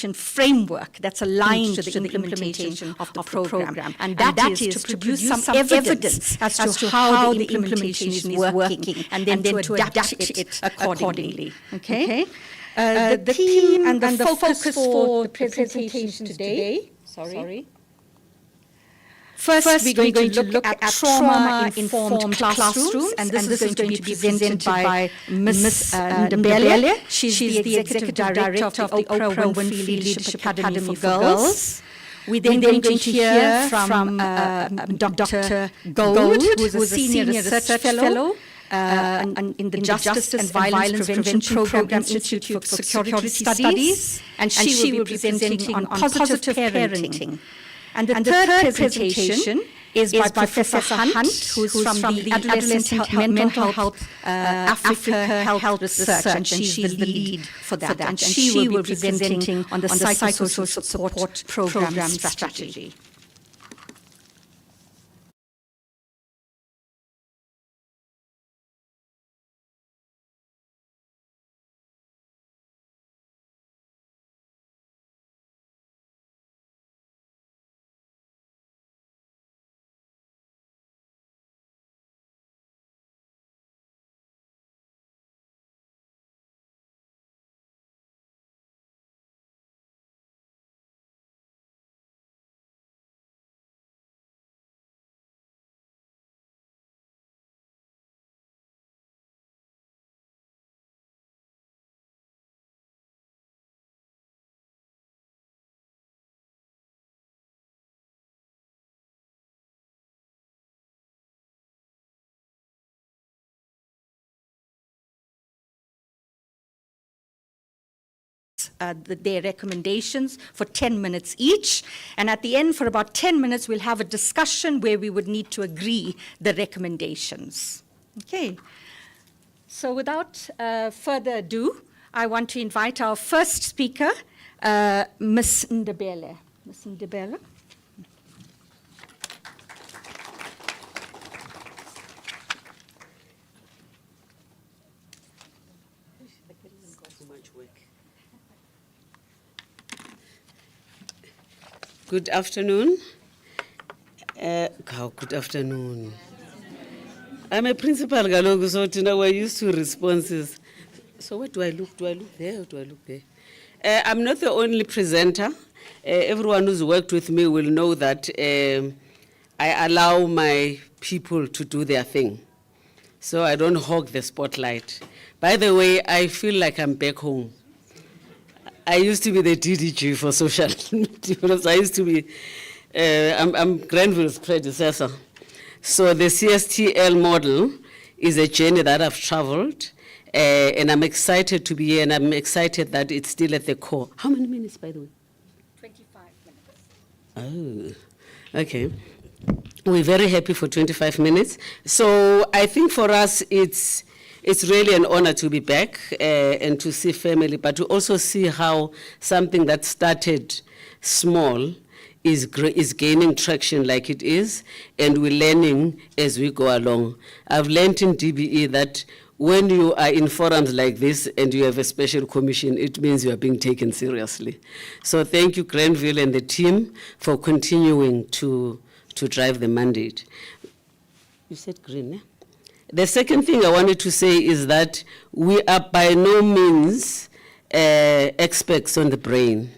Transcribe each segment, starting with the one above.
implementation framework that's aligned to the implementation of the program. And that is to produce some evidence as to how the implementation is working, and then to adapt it accordingly. Okay? The theme and the focus for the presentation today. First, we're going to look at trauma-informed classrooms, and this is going to be presented by Ms. Ndebele. She's the Executive Director of the Oprah Winfrey Leadership Academy for Girls. We're then going to hear from Dr. Gold, who is a Senior Research Fellow in the Justice and Violence Prevention Program Institute for Security Studies, and she will be presenting on positive parenting. And the third presentation is by Professor Hunt, who's from the Adolescent Mental Health Africa Health Research, and she's the lead for that. And she will be presenting on the psychosocial support program strategy. Their recommendations for 10 minutes each. And at the end, for about 10 minutes, we'll have a discussion where we would need to agree the recommendations. Okay. So without further ado, I want to invite our first speaker, Ms. Ndebele. Ms. Ndebele. Good afternoon. Good afternoon. I'm a principal, Galogo, so now we're used to responses. So what do I look? Do I look there or do I look there? I'm not the only presenter. Everyone who's worked with me will know that I allow my people to do their thing. So I don't hog the spotlight. By the way, I feel like I'm back home. I used to be the DDG for social development. I used to be, I'm Granville's predecessor. So the CSTL model is a journey that I've traveled, and I'm excited to be here, and I'm excited that it's still at the core. How many minutes, by the way? 25 minutes. Oh, okay. We're very happy for 25 minutes. So I think for us, it's really an honor to be back and to see family, but to also see how something that started small is gaining traction like it is, and we're learning as we go along. I've learned in DBE that when you are in forums like this and you have a special commission, it means you are being taken seriously. So thank you, Granville and the team, for continuing to drive the mandate. You said green, eh? The second thing I wanted to say is that we are by no means experts on the brain.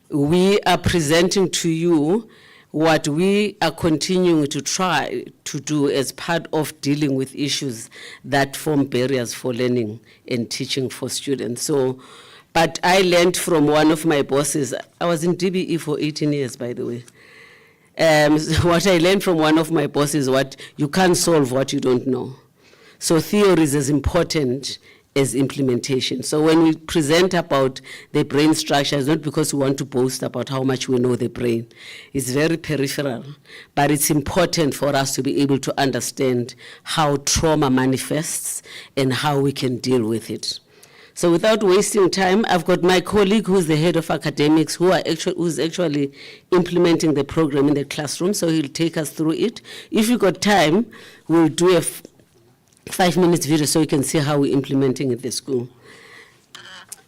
We are presenting to you what we are continuing to try to do as part of dealing with issues that form barriers for learning and teaching for students. So, but I learned from one of my bosses. I was in DBE for 18 years, by the way. What I learned from one of my bosses is what you can't solve what you don't know. So theory is as important as implementation. So when we present about the brain structure, it's not because we want to boast about how much we know the brain. It's very peripheral, but it's important for us to be able to understand how trauma manifests and how we can deal with it. So without wasting time, I've got my colleague who's the head of academics who's actually implementing the program in the classroom, so he'll take us through it. If you've got time, we'll do a 5-minute video so you can see how we're implementing it at the school.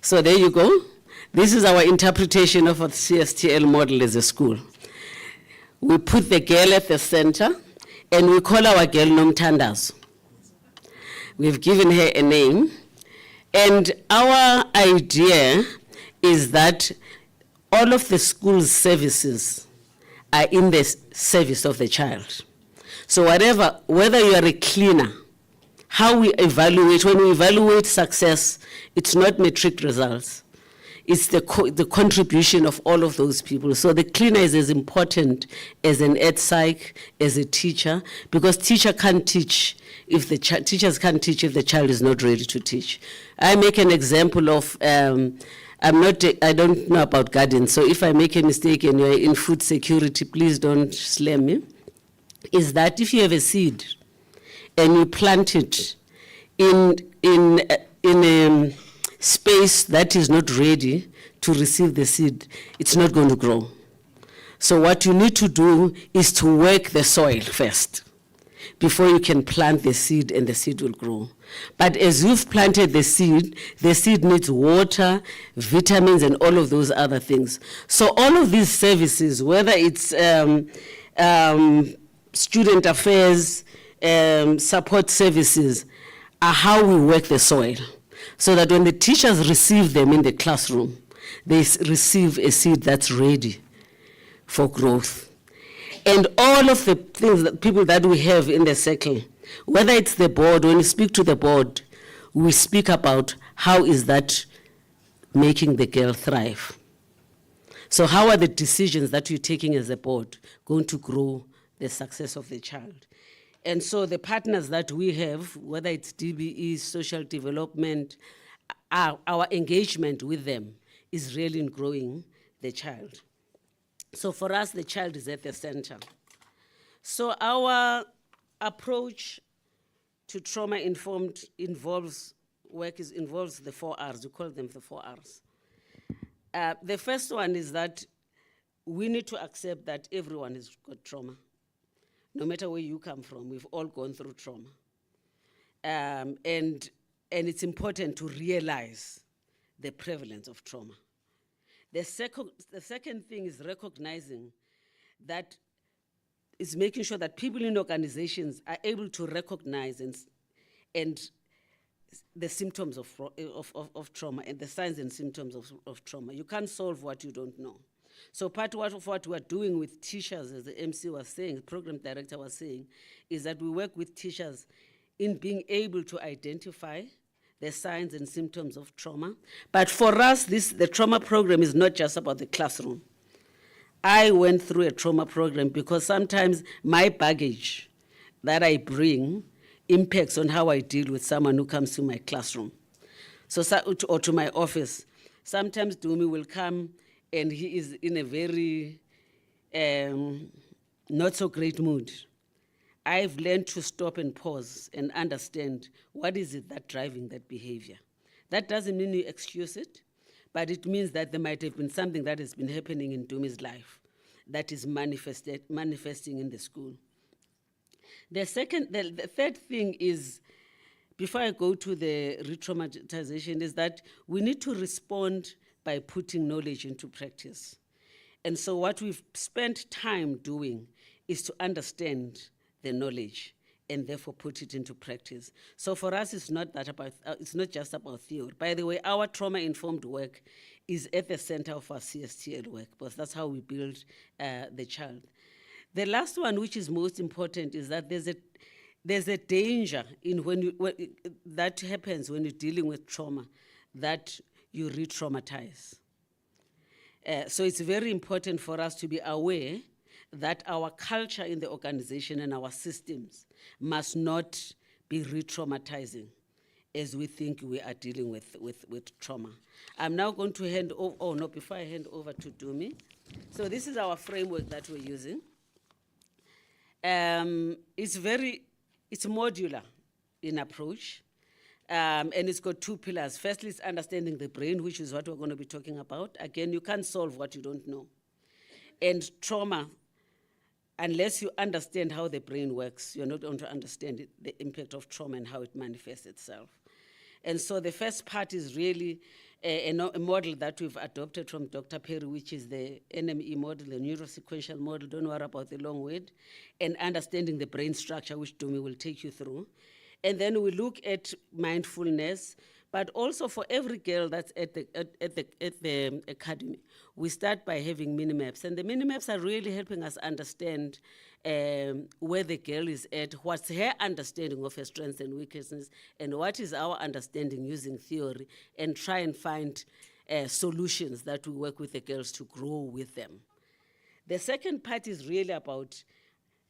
So there you go. This is our interpretation of a CSTL model as a school. We put the girl at the center, and we call our girl Nomtandazo. We've given her a name, and our idea is that all of the school's services are in the service of the child. So whether you are a cleaner, how we evaluate, when we evaluate success, it's not metric results. It's the contribution of all of those people. So the cleaner is as important as an ed psych, as a teacher, because teachers can't teach if the child is not ready to teach. I make an example of, I don't know about gardens, so if I make a mistake and you're in food security, please don't slam me, is that if you have a seed and you plant it in a space that is not ready to receive the seed, it's not going to grow. So what you need to do is to work the soil first before you can plant the seed, and the seed will grow. But as you've planted the seed needs water, vitamins, and all of those other things. So all of these services, whether it's student affairs, support services, are how we work the soil, so that when the teachers receive them in the classroom, they receive a seed that's ready for growth. And all of the things that people that we have in the circle, whether it's the board, when we speak to the board, we speak about how is that making the girl thrive. So how are the decisions that you're taking as a board going to grow the success of the child? And so the partners that we have, whether it's DBE, social development, our engagement with them is really in growing the child. So for us, the child is at the center. So our approach to trauma-informed involves the 4 R's. We call them the 4 R's. The first one is that we need to accept that everyone has got trauma. No matter where you come from, we've all gone through trauma. And it's important to realize the prevalence of trauma. The second thing is recognizing that is making sure that people in organizations are able to recognize and the symptoms of trauma and the signs and symptoms of trauma. You can't solve what you don't know. So part of what we're doing with teachers, as the MC was saying, the program director was saying, is that we work with teachers in being able to identify the signs and symptoms of trauma. But for us, the trauma program is not just about the classroom. I went through a trauma program because sometimes my baggage that I bring impacts on how I deal with someone who comes to my classroom, or to my office. Sometimes Dumi will come and he is in a very not so great mood. I've learned to stop and pause and understand what is it that's driving that behavior. That doesn't mean you excuse it, but it means that there might have been something that has been happening in Dumi's life that is manifesting in the school. The third thing is, before I go to the re-traumatization, is that we need to respond by putting knowledge into practice. And so what we've spent time doing is to understand the knowledge and therefore put it into practice. So for us, it's not just about theory. By the way, our trauma-informed work is at the center of our CSTL work, because that's how we build the child. The last one, which is most important, is that there's a danger in that happens when you're dealing with trauma, that you re-traumatize. So it's very important for us to be aware that our culture in the organization and our systems must not be re-traumatizing as we think we are dealing with trauma. I'm now going to hand over, before I hand over to Dumi. So this is our framework that we're using. It's modular in approach, and it's got 2 pillars. Firstly, it's understanding the brain, which is what we're going to be talking about. Again, you can't solve what you don't know. And trauma, unless you understand how the brain works, you're not going to understand the impact of trauma and how it manifests itself. And so the first part is really a model that we've adopted from Dr. Perry, which is the NME model, the neurosequential model, don't worry about the long word, and understanding the brain structure, which Domi will take you through. And then we look at mindfulness, but also for every girl that's at the academy, we start by having mini-maps. And the mini-maps are really helping us understand where the girl is at, what's her understanding of her strengths and weaknesses, and what is our understanding using theory, and try and find solutions that we work with the girls to grow with them. The second part is really about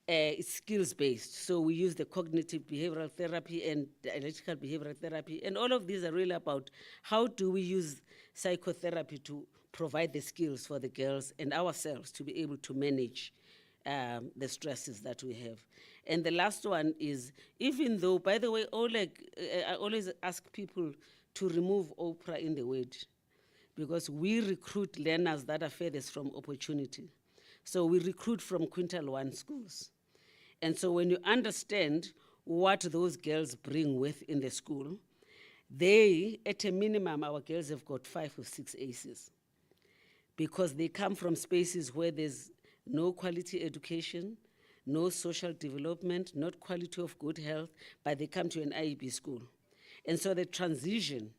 skills-based. So we use the cognitive behavioral therapy and dialectical behavioral therapy, and all of these are really about how do we use psychotherapy to provide the skills for the girls and ourselves to be able to manage the stresses that we have. And the last one is, even though, by the way, I always ask people to remove Oprah in the word, because we recruit learners that are furthest from opportunity. So we recruit from Quintile 1 schools. And so when you understand what those girls bring with in the school, they, at a minimum, our girls have got 5 or 6 aces, because they come from spaces where there's no quality education, no social development, not quality of good health, but they come to an IEB school. And so the transition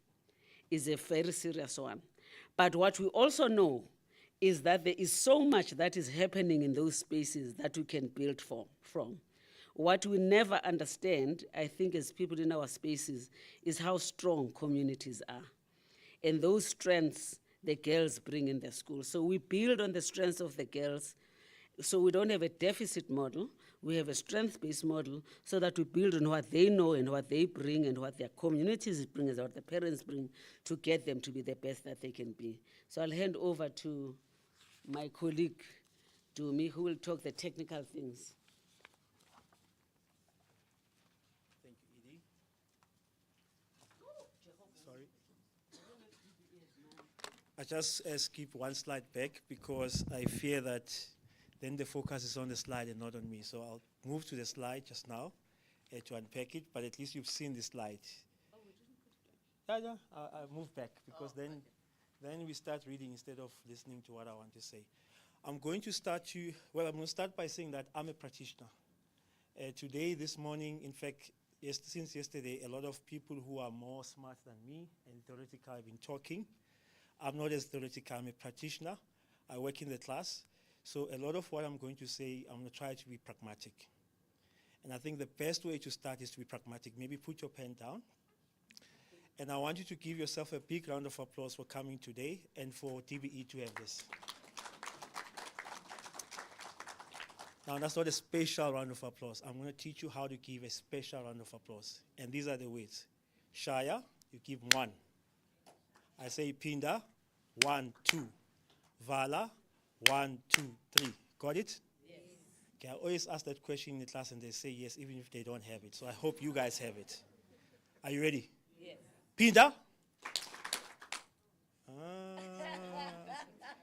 is a very serious one. But what we also know is that there is so much that is happening in those spaces that we can build from. What we never understand, I think, as people in our spaces, is how strong communities are. And those strengths the girls bring in their school. So we build on the strengths of the girls. So we don't have a deficit model, we have a strength-based model, so that we build on what they know and what they bring and what their communities bring and what the parents bring to get them to be the best that they can be. So I'll hand over to my colleague, Dumi, who will talk the technical things. Thank you, Edie. Sorry. I just skip one slide back because I fear that then the focus is on the slide and not on me. So I'll move to the slide just now to unpack it, but at least you've seen the slide. Oh, we didn't put it back. Yeah, I'll move back because then we start reading instead of listening to what I want to say. I'm going to start by saying that I'm a practitioner. Today, this morning, in fact, since yesterday, a lot of people who are more smart than me and theoretical have been talking. I'm not as theoretical, I'm a practitioner. I work in the class. So a lot of what I'm going to say, I'm going to try to be pragmatic. And I think the best way to start is to be pragmatic. Maybe put your pen down. And I want you to give yourself a big round of applause for coming today and for DBE to have this. Now, that's not a special round of applause. I'm going to teach you how to give a special round of applause. And these are the words. Shaya, you give 1. I say Pinda, 1, 2. Vala, 1, 2, 3. Got it? Yes. Okay, I always ask that question in the class and they say yes, even if they don't have it. So I hope you guys have it. Are you ready? Yes. Pinda?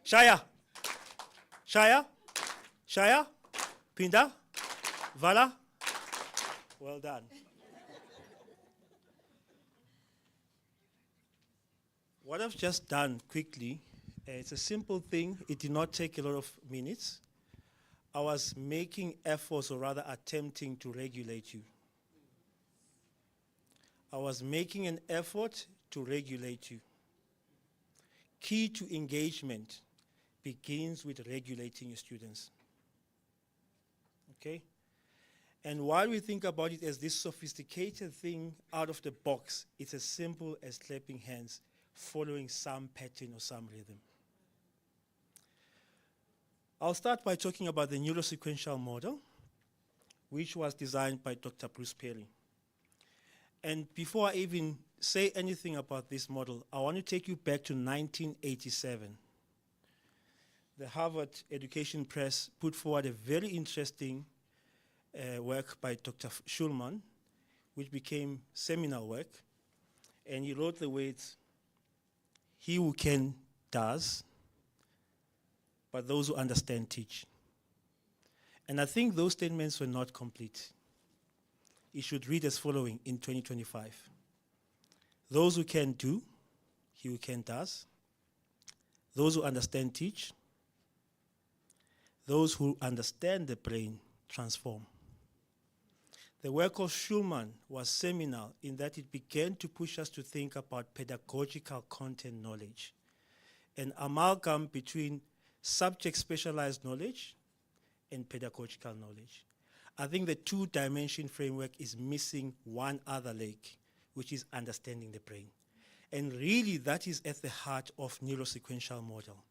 Shaya? Shaya? Shaya? Pinda? Vala? Well done. What I've just done quickly, it's a simple thing. It did not take a lot of minutes. I was making efforts, or rather attempting to regulate you. I was making an effort to regulate you. Key to engagement begins with regulating your students. Okay? And while we think about it as this sophisticated thing out of the box, it's as simple as clapping hands, following some pattern or some rhythm. I'll start by talking about the neurosequential model, which was designed by Dr. Bruce Perry. And before I even say anything about this model, I want to take you back to 1987. The Harvard Education Press put forward a very interesting work by Dr. Schulman, which became seminal work. And he wrote the words, "He who can does, but those who understand teach." And I think those statements were not complete. It should read as following in 2025. Those who can do, he who can does. Those who understand teach. Those who understand the brain transform. The work of Schulman was seminal in that it began to push us to think about pedagogical content knowledge, an amalgam between subject-specialized knowledge and pedagogical knowledge. I think the two-dimension framework is missing one other leg, which is understanding the brain. And really, that is at the heart of neurosequential model.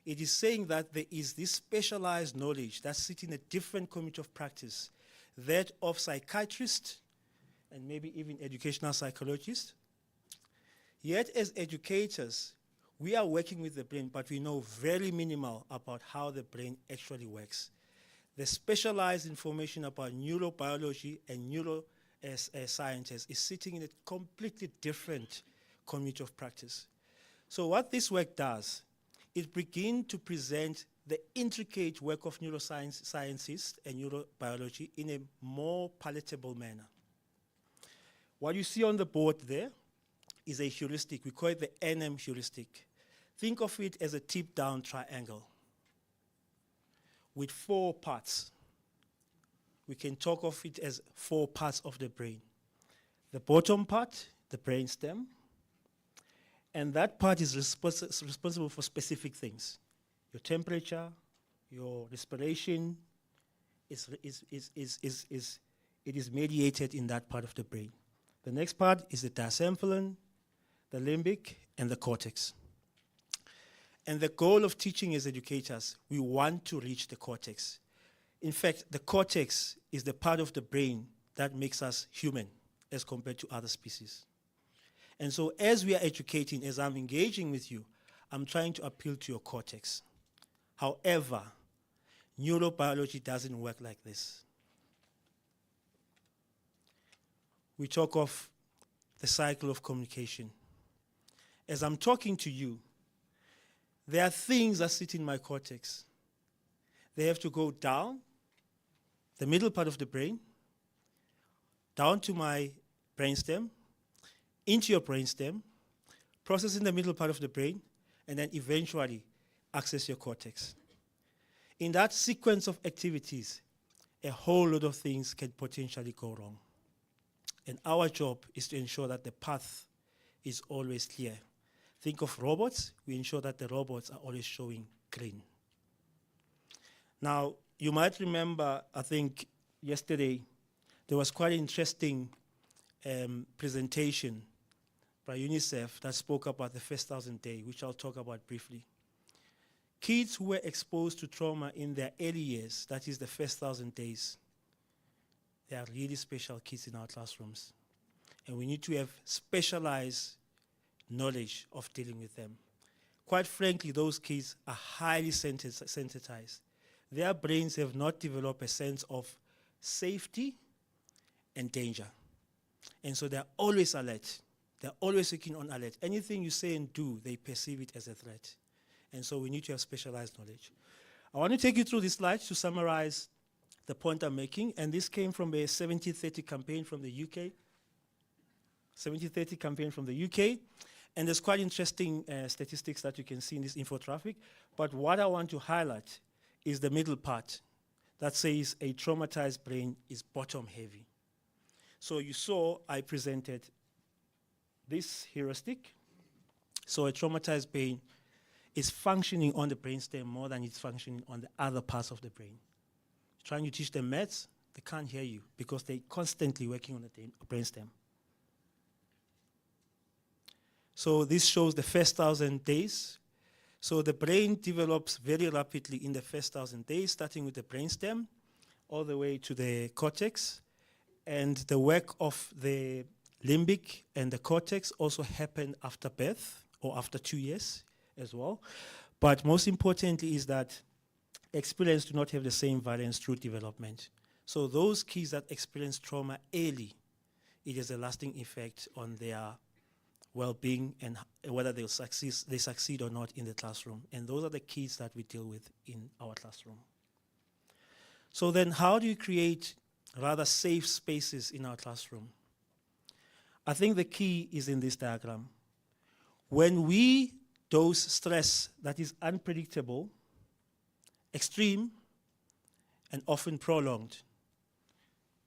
It is saying that there is this specialized knowledge that sits in a different community of practice, that of psychiatrists and maybe even educational psychologists. Yet as educators, we are working with the brain, but we know very minimal about how the brain actually works. The specialized information about neurobiology and neurosciences is sitting in a completely different community of practice. So what this work does, it begins to present the intricate work of neuroscientists and neurobiology in a more palatable manner. What you see on the board there is a heuristic. We call it the NM heuristic. Think of it as a tip-down triangle with 4 parts. We can talk of it as 4 parts of the brain. The bottom part, the brainstem, and that part is responsible for specific things. Your temperature, your respiration, it is mediated in that part of the brain. The next part is the diencephalon, the limbic, and the cortex. And the goal of teaching as educators, we want to reach the cortex. In fact, the cortex is the part of the brain that makes us human as compared to other species. And so as we are educating, as I'm engaging with you, I'm trying to appeal to your cortex. However, neurobiology doesn't work like this. We talk of the cycle of communication. As I'm talking to you, there are things that sit in my cortex. They have to go down the middle part of the brain, down to my brainstem, into your brainstem, process in the middle part of the brain, and then eventually access your cortex. In that sequence of activities, a whole lot of things can potentially go wrong. And our job is to ensure that the path is always clear. Think of robots, we ensure that the robots are always showing green. Now, you might remember, I think yesterday, there was quite an interesting presentation by UNICEF that spoke about the first 1,000 days, which I'll talk about briefly. Kids who were exposed to trauma in their early years, that is the first 1,000 days, they are really special kids in our classrooms. And we need to have specialized knowledge of dealing with them. Quite frankly, those kids are highly sensitized. Their brains have not developed a sense of safety and danger. And so they're always alert. They're always looking on alert. Anything you say and do, they perceive it as a threat. And so we need to have specialized knowledge. I want to take you through this slide to summarize the point I'm making. And this came from a 70-30 campaign from the UK. 70-30 campaign from the UK. And there's quite interesting statistics that you can see in this infographic. But what I want to highlight is the middle part that says a traumatized brain is bottom heavy. So you saw I presented this heuristic. So a traumatized brain is functioning on the brainstem more than it's functioning on the other parts of the brain. Trying to teach them maths, they can't hear you because they're constantly working on the brainstem. So this shows the first 1,000 days. So the brain develops very rapidly in the first 1,000 days, starting with the brainstem all the way to the cortex. And the work of the limbic and the cortex also happen after birth or after 2 years as well. But most importantly is that experience do not have the same valence through development. So those kids that experience trauma early, it has a lasting effect on their well-being and whether they succeed or not in the classroom. And those are the kids that we deal with in our classroom. So then how do you create rather safe spaces in our classroom? I think the key is in this diagram. When we dose stress that is unpredictable, extreme, and often prolonged,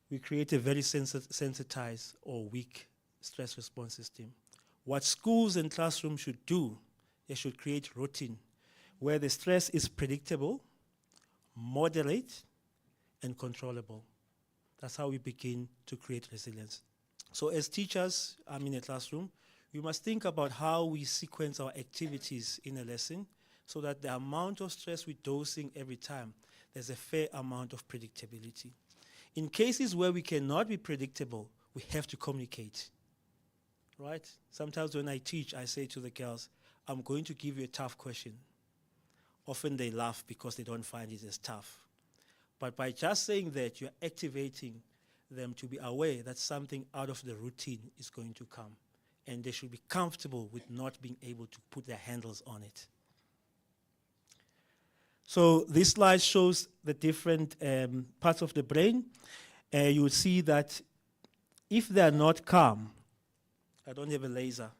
we create a very sensitized or weak stress response system. What schools and classrooms should do, they should create routine where the stress is predictable, moderate, and controllable. That's how we begin to create resilience. So as teachers, I'm in a classroom, we must think about how we sequence our activities in a lesson so that the amount of stress we're dosing every time, there's a fair amount of predictability. In cases where we cannot be predictable, we have to communicate, right? Sometimes when I teach, I say to the girls, I'm going to give you a tough question. Often they laugh because they don't find it as tough. But by just saying that, you're activating them to be aware that something out of the routine is going to come. And they should be comfortable with not being able to put their handles on it. So this slide shows the different parts of the brain. You will see that if they are not calm, I don't have a laser,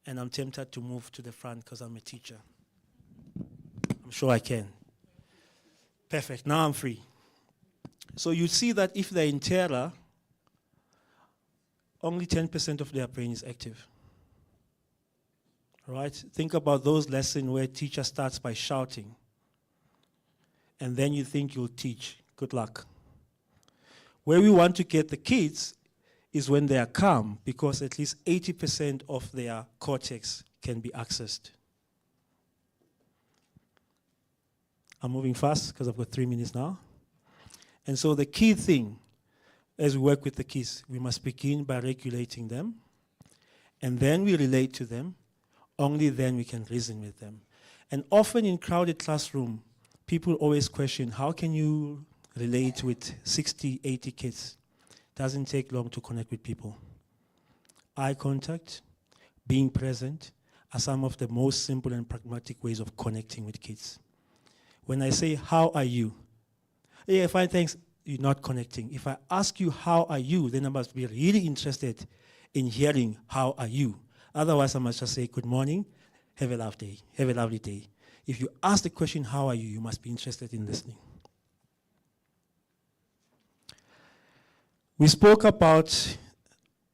and I'm tempted to move to the front because I'm a teacher. I'm sure I can. Perfect, now I'm free. So you see that if they're in terror, only 10% of their brain is active. Right? Think about those lessons where teacher starts by shouting, and then you think you'll teach. Good luck. Where we want to get the kids is when they are calm, because at least 80% of their cortex can be accessed. I'm moving fast because I've got 3 minutes now. And so the key thing as we work with the kids, we must begin by regulating them, and then we relate to them. Only then we can reason with them. And often in crowded classroom, people always question, how can you relate with 60, 80 kids? Doesn't take long to connect with people. Eye contact, being present, are some of the most simple and pragmatic ways of connecting with kids. When I say, how are you? Yeah, fine, thanks, you're not connecting. If I ask you, how are you, then I must be really interested in hearing, how are you? Otherwise, I must just say, good morning, have a lovely day, have a lovely day. If you ask the question, how are you, you must be interested in listening. We spoke about,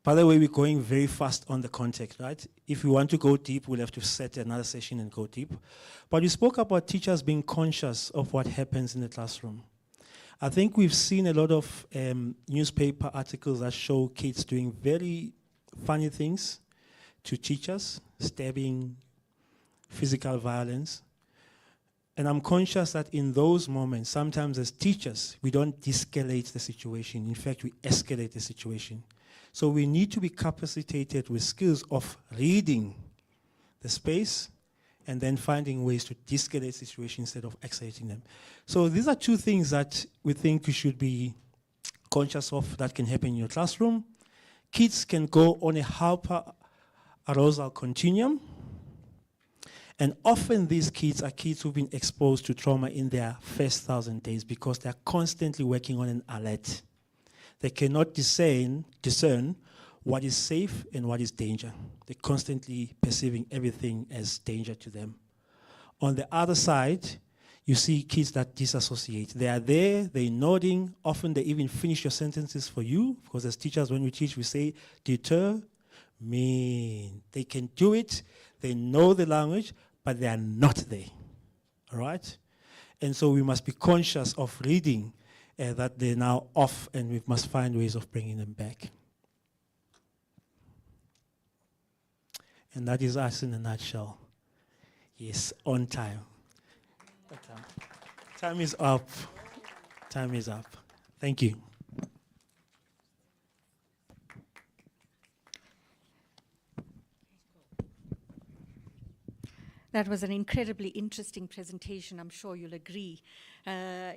by the way, we're going very fast on the context, right? If we want to go deep, we'll have to set another session and go deep. But we spoke about teachers being conscious of what happens in the classroom. I think we've seen a lot of newspaper articles that show kids doing very funny things to teachers, stabbing, physical violence. And I'm conscious that in those moments, sometimes as teachers, we don't de-escalate the situation. In fact, we escalate the situation. So we need to be capacitated with skills of reading the space and then finding ways to de-escalate situations instead of escalating them. So these are two things that we think you should be conscious of that can happen in your classroom. Kids can go on a hyper-arousal continuum. And often these kids are kids who've been exposed to trauma in their first 1,000 days because they're constantly working on an alert. They cannot discern what is safe and what is danger. They're constantly perceiving everything as danger to them. On the other side, you see kids that disassociate. They are there, they're nodding. Often they even finish your sentences for you, because as teachers, when we teach, we say, determine. They can do it, they know the language, but they are not there, all right? And so we must be conscious of reading that they're now off, and we must find ways of bringing them back. And that is us in a nutshell. Yes, on time. Time is up. Time is up. Thank you. That was an incredibly interesting presentation, I'm sure you'll agree. I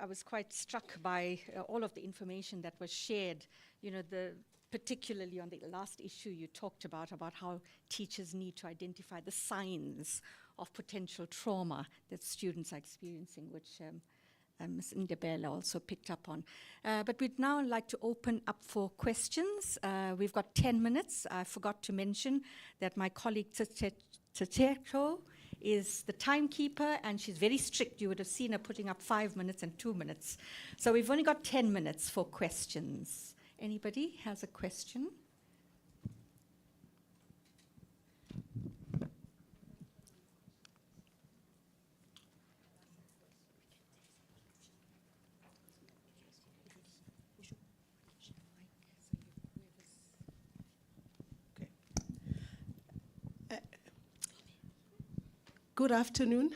was quite struck by all of the information that was shared, particularly on the last issue you talked about how teachers need to identify the signs of potential trauma that students are experiencing, which Ms. Ndebele also picked up on. But we'd now like to open up for questions. We've got 10 minutes. I forgot to mention that my colleague Tseteko is the timekeeper, and she's very strict. You would have seen her putting up 5 minutes and 2 minutes. So we've only got 10 minutes for questions. Anybody has a question? Good afternoon.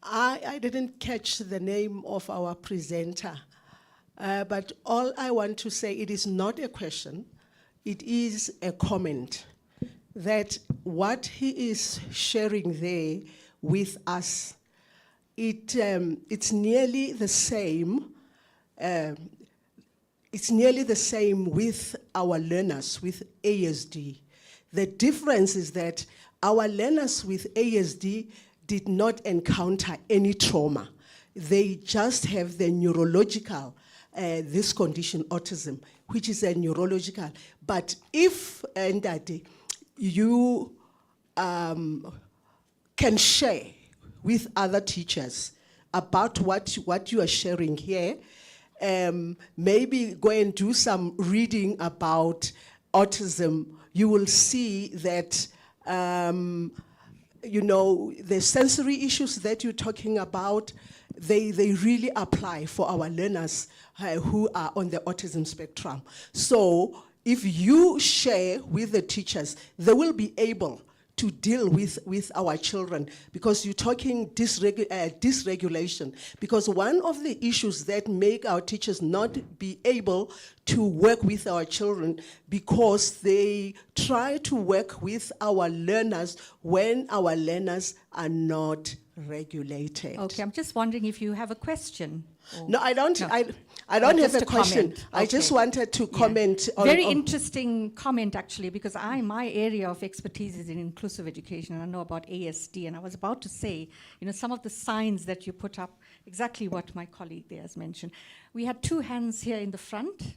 I didn't catch the name of our presenter, but all I want to say, it is not a question, it is a comment that what he is sharing there with us, it's nearly the same. It's nearly the same with our learners with ASD. The difference is that our learners with ASD did not encounter any trauma. They just have the neurological, this condition, autism, which is a neurological. But if, Ndade, you can share with other teachers about what you are sharing here, maybe go and do some reading about autism, you will see that you know, the sensory issues that you're talking about, they really apply for our learners who are on the autism spectrum. So if you share with the teachers, they will be able to deal with our children, because you're talking dysregulation. Because one of the issues that make our teachers not be able to work with our children, because they try to work with our learners when our learners are not regulated. Okay, I'm just wondering if you have a question. No, I don't. No. I don't have Just a question. comment. I just Okay. wanted to comment on. Very interesting comment, actually, because my area of expertise is in inclusive education, and I know about ASD, and I was about to say, you know, some of the signs that you put up, exactly what my colleague there has mentioned. We had 2 hands here in the front.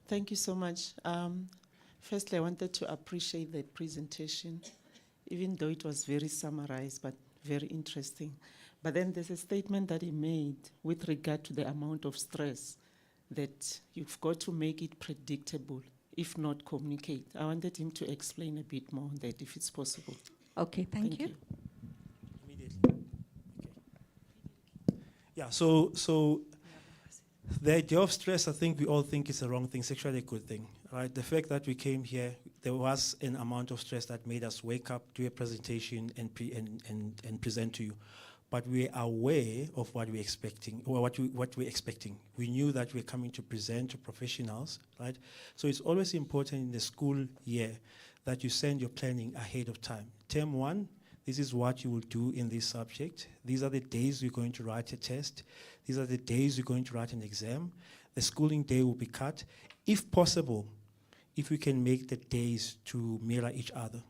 Thank you so much. Firstly, I wanted to appreciate the presentation, even though it was very summarized, but very interesting. But then there's a statement that he made with regard to the amount of stress, that you've got to make it predictable, if not communicate. I wanted him to explain a bit more on that, if it's possible. Okay, thank you. Immediately. Okay. Yeah, so the idea of stress, I think we all think is a wrong thing. It's actually a good thing, right? The fact that we came here, there was an amount of stress that made us wake up, do a presentation, and present to you. But we're aware of what we're expecting, or what we're expecting. We knew that we're coming to present to professionals, right? So it's always important in the school year that you send your planning ahead of time. Term 1, this is what you will do in this subject. These are the days you're going to write a test. These are the days you're going to write an exam. The schooling day will be cut. If possible, if we can make the days to mirror each other.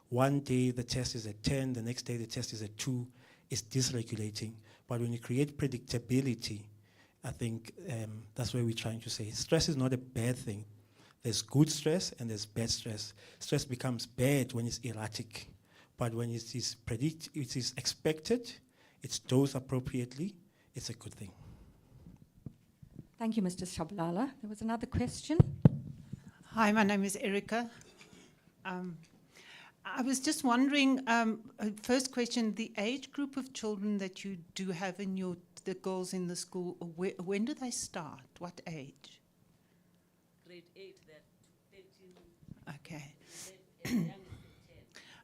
One day the test is at 10, the next day the test is at 2. It's dysregulating. But when you create predictability, I think that's what we're trying to say. Stress is not a bad thing. There's good stress and there's bad stress. Stress becomes bad when it's erratic. But when it is expected, it's dosed appropriately, it's a good thing. Thank you, Mr. Shabalala. There was another question. Hi, my name is Erica. I was just wondering, first question, the age group of children that you do have in the girls in the school, when do they start? What age? Grade 8, they're 13. Okay. And young is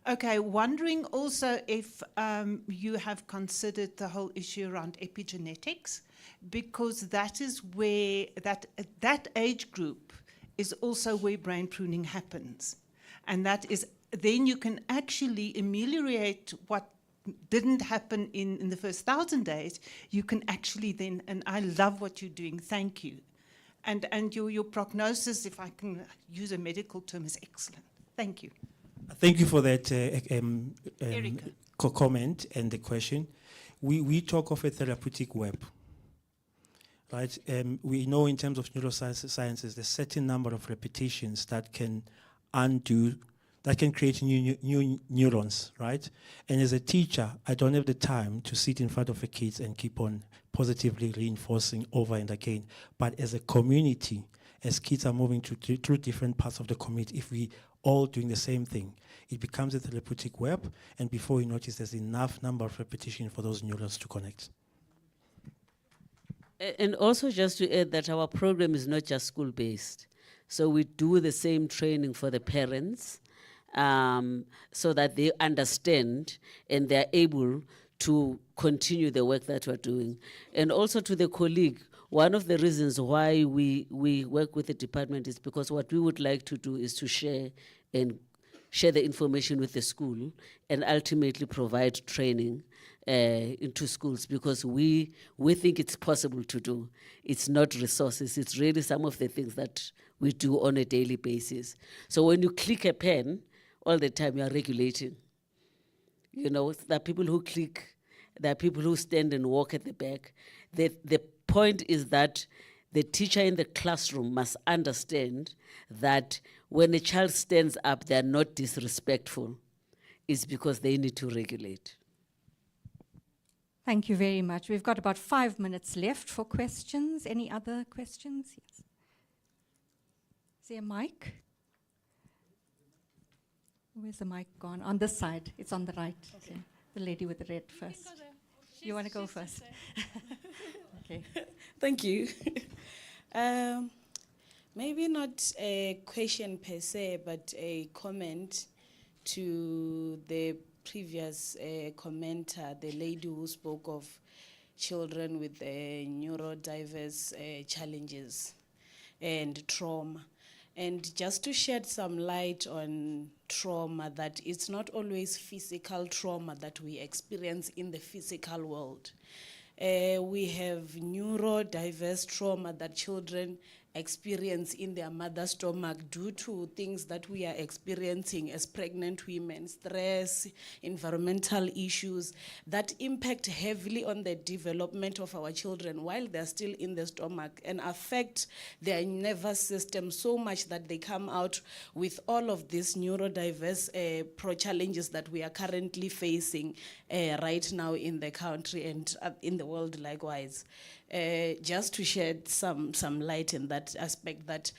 10. Okay, wondering also if you have considered the whole issue around epigenetics, because that is where, that age group is also where brain pruning happens. And that is, then you can actually ameliorate what didn't happen in the first 1,000 days. You can actually then, and I love what you're doing, thank you. And your prognosis, if I can use a medical term, is excellent. Thank you. Thank you for that Erica. comment and the question. We talk of a therapeutic web, right? We know in terms of neurosciences, there's a certain number of repetitions that can create new neurons, right? And as a teacher, I don't have the time to sit in front of the kids and keep on positively reinforcing over and again. But as a community, as kids are moving through different parts of the community, if we all doing the same thing, it becomes a therapeutic web, and before you notice, there's enough number of repetition for those neurons to connect. And also just to add that our program is not just school-based. So we do the same training for the parents so that they understand and they're able to continue the work that we're doing. And also to the colleague, one of the reasons why we work with the department is because what we would like to do is to share the information with the school and ultimately provide training into schools, because we think it's possible to do. It's not resources, it's really some of the things that we do on a daily basis. So when you click a pen, all the time you are regulating. You know, there are people who click, there are people who stand and walk at the back. The point is that the teacher in the classroom must understand that when a child stands up, they are not disrespectful. It's because they need to regulate. Thank you very much. We've got about 5 minutes left for questions. Any other questions? Yes. Is there a mic? Where's the mic gone? On this side. It's on the right. Okay. So the lady with the red first. You want to go first? Okay. Thank you. Maybe not a question per se, but a comment to the previous commenter, the lady who spoke of children with neurodiverse challenges and trauma. And just to shed some light on trauma, that it's not always physical trauma that we experience in the physical world. We have neurodiverse trauma that children experience in their mother's stomach due to things that we are experiencing as pregnant women, stress, environmental issues that impact heavily on the development of our children while they're still in the stomach and affect their nervous system so much that they come out with all of these neurodiverse challenges that we are currently facing right now in the country and in the world likewise. Just to shed some light in that aspect, that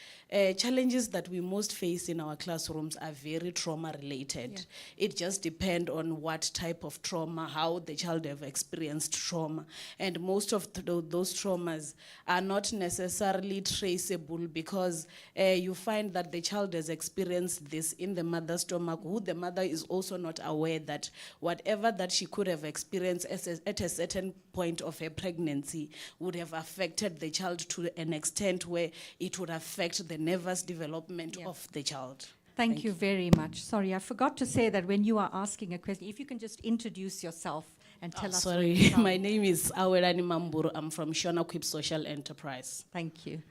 challenges that we most face in our classrooms are very trauma related. Yeah. It just depends on what type of trauma, how the child have experienced trauma. And most of those traumas are not necessarily traceable because you find that the child has experienced this in the mother's stomach, who the mother is also not aware that whatever that she could have experienced at a certain point of her pregnancy would have affected the child to an extent where it would affect the nervous development of the child. Thank you very much. Sorry, I forgot to say that when you are asking a question, if you can just introduce yourself and tell us. Sorry, my name is Awelani Mamburu. I'm from Shona Quip Social Enterprise. Thank you.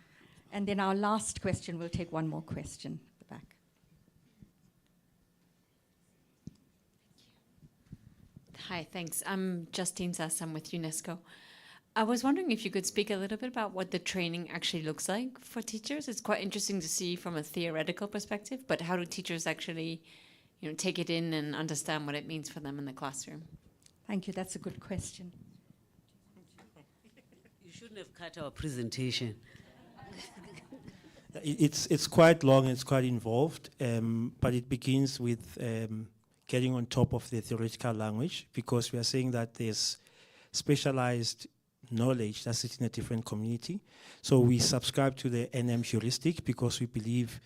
And then our last question, we'll take one more question at the back. Hi, thanks. I'm Justine Sass. I'm with UNESCO. I was wondering if you could speak a little bit about what the training actually looks like for teachers. It's quite interesting to see from a theoretical perspective, but how do teachers actually, take it in and understand what it means for them in the classroom? Thank you. That's a good question. You shouldn't have cut our presentation. It's quite long, it's quite involved, but it begins with getting on top of the theoretical language, because we are saying that there's specialized knowledge that sits in a different community. So we subscribe to the NM heuristic because we believe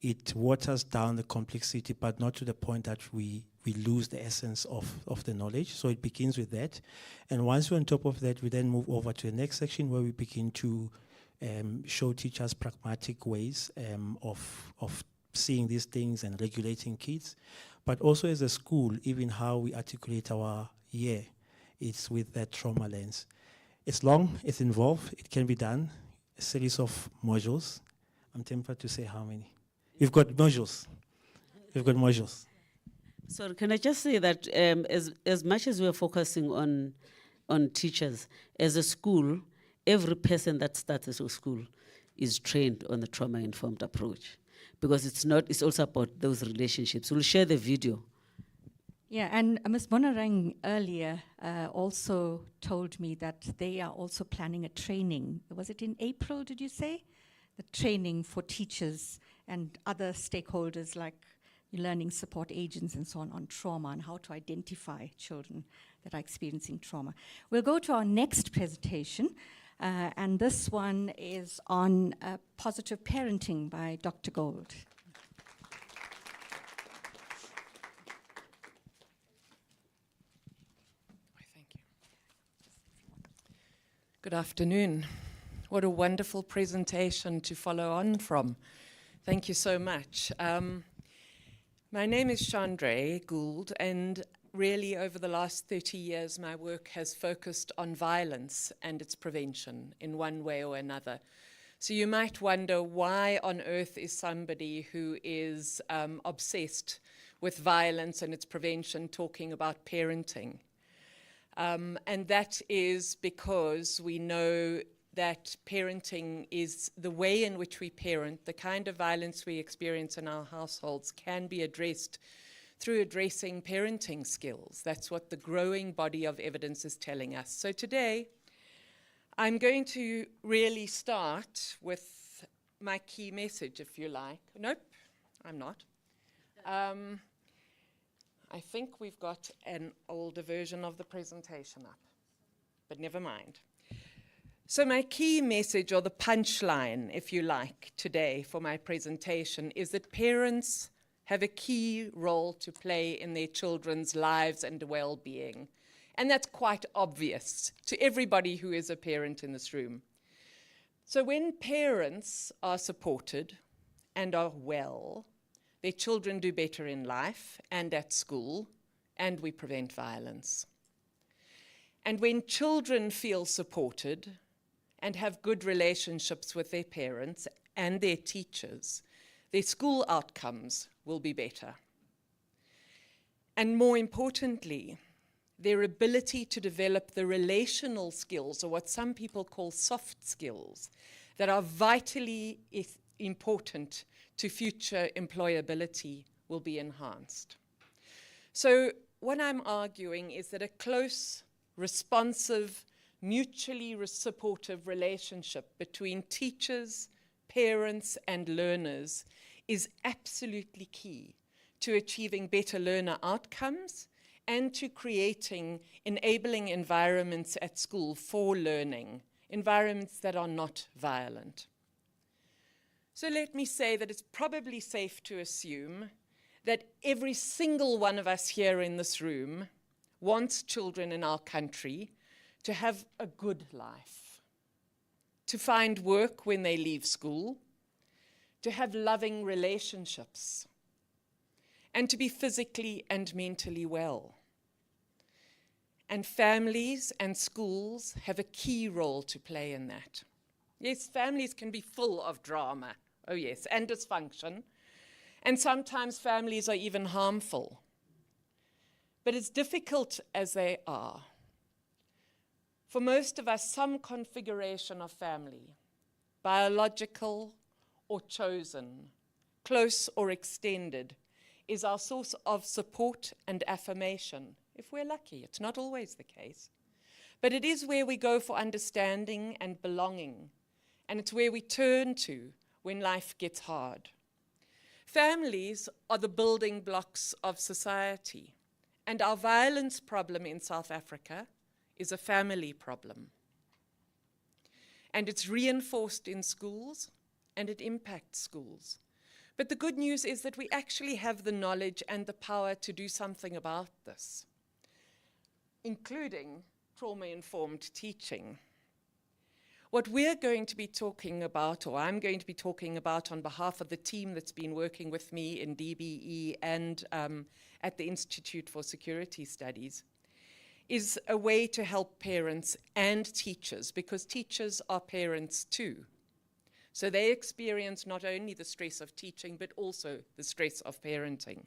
it waters down the complexity, but not to the point that we lose the essence of the knowledge. So it begins with that. And once we're on top of that, we then move over to the next section where we begin to show teachers pragmatic ways of seeing these things and regulating kids. But also as a school, even how we articulate our year, it's with that trauma lens. It's long, it's involved, it can be done, a series of modules. I'm tempted to say how many. We've got modules. Sorry, can I just say that as much as we're focusing on teachers, as a school, every person that starts a school is trained on the trauma-informed approach, because it's also about those relationships. We'll share the video. Yeah, and Ms. Bonarang earlier also told me that they are also planning a training. Was it in April, did you say? The training for teachers and other stakeholders like learning support agents and so on trauma and how to identify children that are experiencing trauma. We'll go to our next presentation, and this one is on positive parenting by Dr. Gold. Thank you. Good afternoon. What a wonderful presentation to follow on from. Thank you so much. My name is Chandra Gould, and really over the last 30 years my work has focused on violence and its prevention in one way or another. So you might wonder, why on earth is somebody who is obsessed with violence and its prevention talking about parenting? And that is because we know that parenting is the way in which we parent. The kind of violence we experience in our households can be addressed through addressing parenting skills. That's what the growing body of evidence is telling us. So today, I'm going to really start with my key message, if you like. Nope, I'm not. I think we've got an older version of the presentation up, but never mind. So my key message, or the punchline, if you like, today for my presentation is that parents have a key role to play in their children's lives and well-being. And that's quite obvious to everybody who is a parent in this room. So when parents are supported and are well, their children do better in life and at school, and we prevent violence. And when children feel supported and have good relationships with their parents and their teachers, their school outcomes will be better. And more importantly, their ability to develop the relational skills, or what some people call soft skills, that are vitally important to future employability will be enhanced. So what I'm arguing is that a close, responsive, mutually supportive relationship between teachers, parents, and learners is absolutely key to achieving better learner outcomes and to creating enabling environments at school for learning, environments that are not violent. So let me say that it's probably safe to assume that every single one of us here in this room wants children in our country to have a good life, to find work when they leave school, to have loving relationships, and to be physically and mentally well. And families and schools have a key role to play in that. Yes, families can be full of drama, oh yes, and dysfunction, and sometimes families are even harmful. But as difficult as they are, for most of us, some configuration of family, biological or chosen, close or extended, is our source of support and affirmation, if we're lucky. It's not always the case. But it is where we go for understanding and belonging, and it's where we turn to when life gets hard. Families are the building blocks of society, and our violence problem in South Africa is a family problem. And it's reinforced in schools, and it impacts schools. But the good news is that we actually have the knowledge and the power to do something about this, including trauma-informed teaching. What we're going to be talking about, or I'm going to be talking about on behalf of the team that's been working with me in DBE and at the Institute for Security Studies, is a way to help parents and teachers, because teachers are parents too. So they experience not only the stress of teaching, but also the stress of parenting.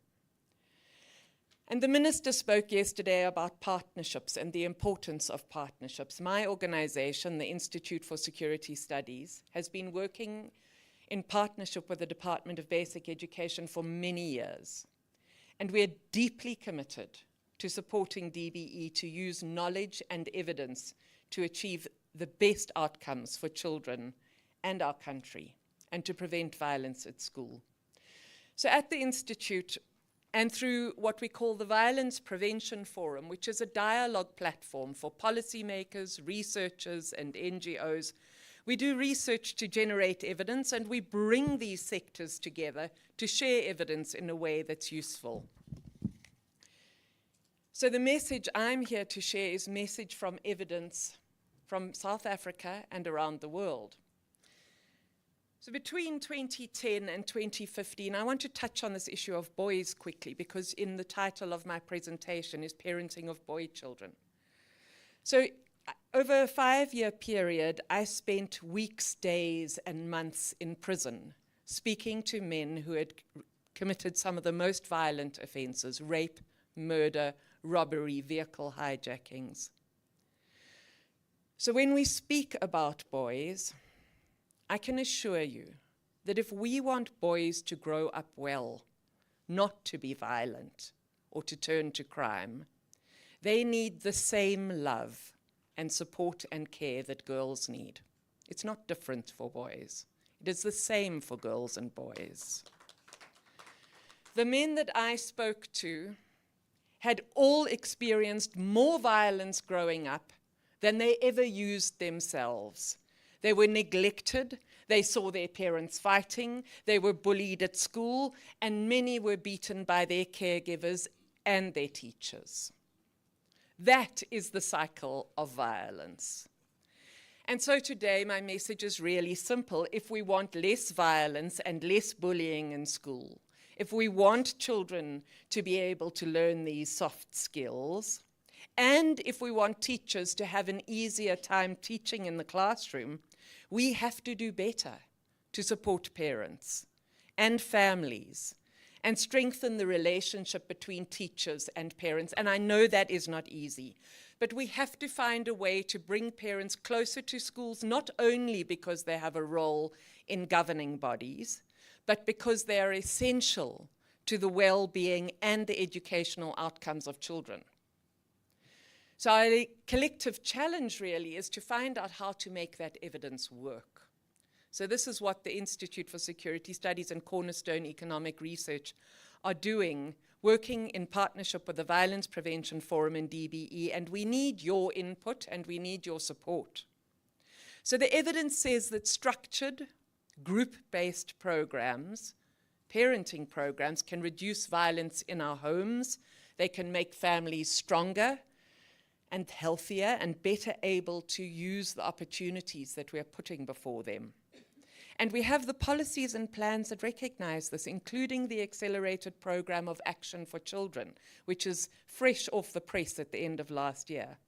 And the minister spoke yesterday about partnerships and the importance of partnerships. My organization, the Institute for Security Studies, has been working in partnership with the Department of Basic Education for many years. And we are deeply committed to supporting DBE to use knowledge and evidence to achieve the best outcomes for children and our country, and to prevent violence at school. So at the Institute, and through what we call the Violence Prevention Forum, which is a dialogue platform for policymakers, researchers, and NGOs, we do research to generate evidence, and we bring these sectors together to share evidence in a way that's useful. So the message I'm here to share is message from evidence from South Africa and around the world. So between 2010 and 2015, I want to touch on this issue of boys quickly, because in the title of my presentation is Parenting of Boy Children. So over a 5-year period, I spent weeks, days, and months in prison speaking to men who had committed some of the most violent offenses: rape, murder, robbery, vehicle hijackings. So when we speak about boys, I can assure you that if we want boys to grow up well, not to be violent or to turn to crime, they need the same love and support and care that girls need. It's not different for boys. It is the same for girls and boys. The men that I spoke to had all experienced more violence growing up than they ever used themselves. They were neglected, they saw their parents fighting, they were bullied at school, and many were beaten by their caregivers and their teachers. That is the cycle of violence. And so today my message is really simple. If we want less violence and less bullying in school, if we want children to be able to learn these soft skills, and if we want teachers to have an easier time teaching in the classroom, we have to do better to support parents and families and strengthen the relationship between teachers and parents. And I know that is not easy, but we have to find a way to bring parents closer to schools, not only because they have a role in governing bodies, but because they are essential to the well-being and the educational outcomes of children. So our collective challenge really is to find out how to make that evidence work. So this is what the Institute for Security Studies and Cornerstone Economic Research are doing, working in partnership with the Violence Prevention Forum and DBE, and we need your input and we need your support. So the evidence says that structured, group-based programs, parenting programs, can reduce violence in our homes. They can make families stronger and healthier and better able to use the opportunities that we are putting before them. And we have the policies and plans that recognize this, including the Accelerated Program of Action for Children, which is fresh off the press at the end of last year.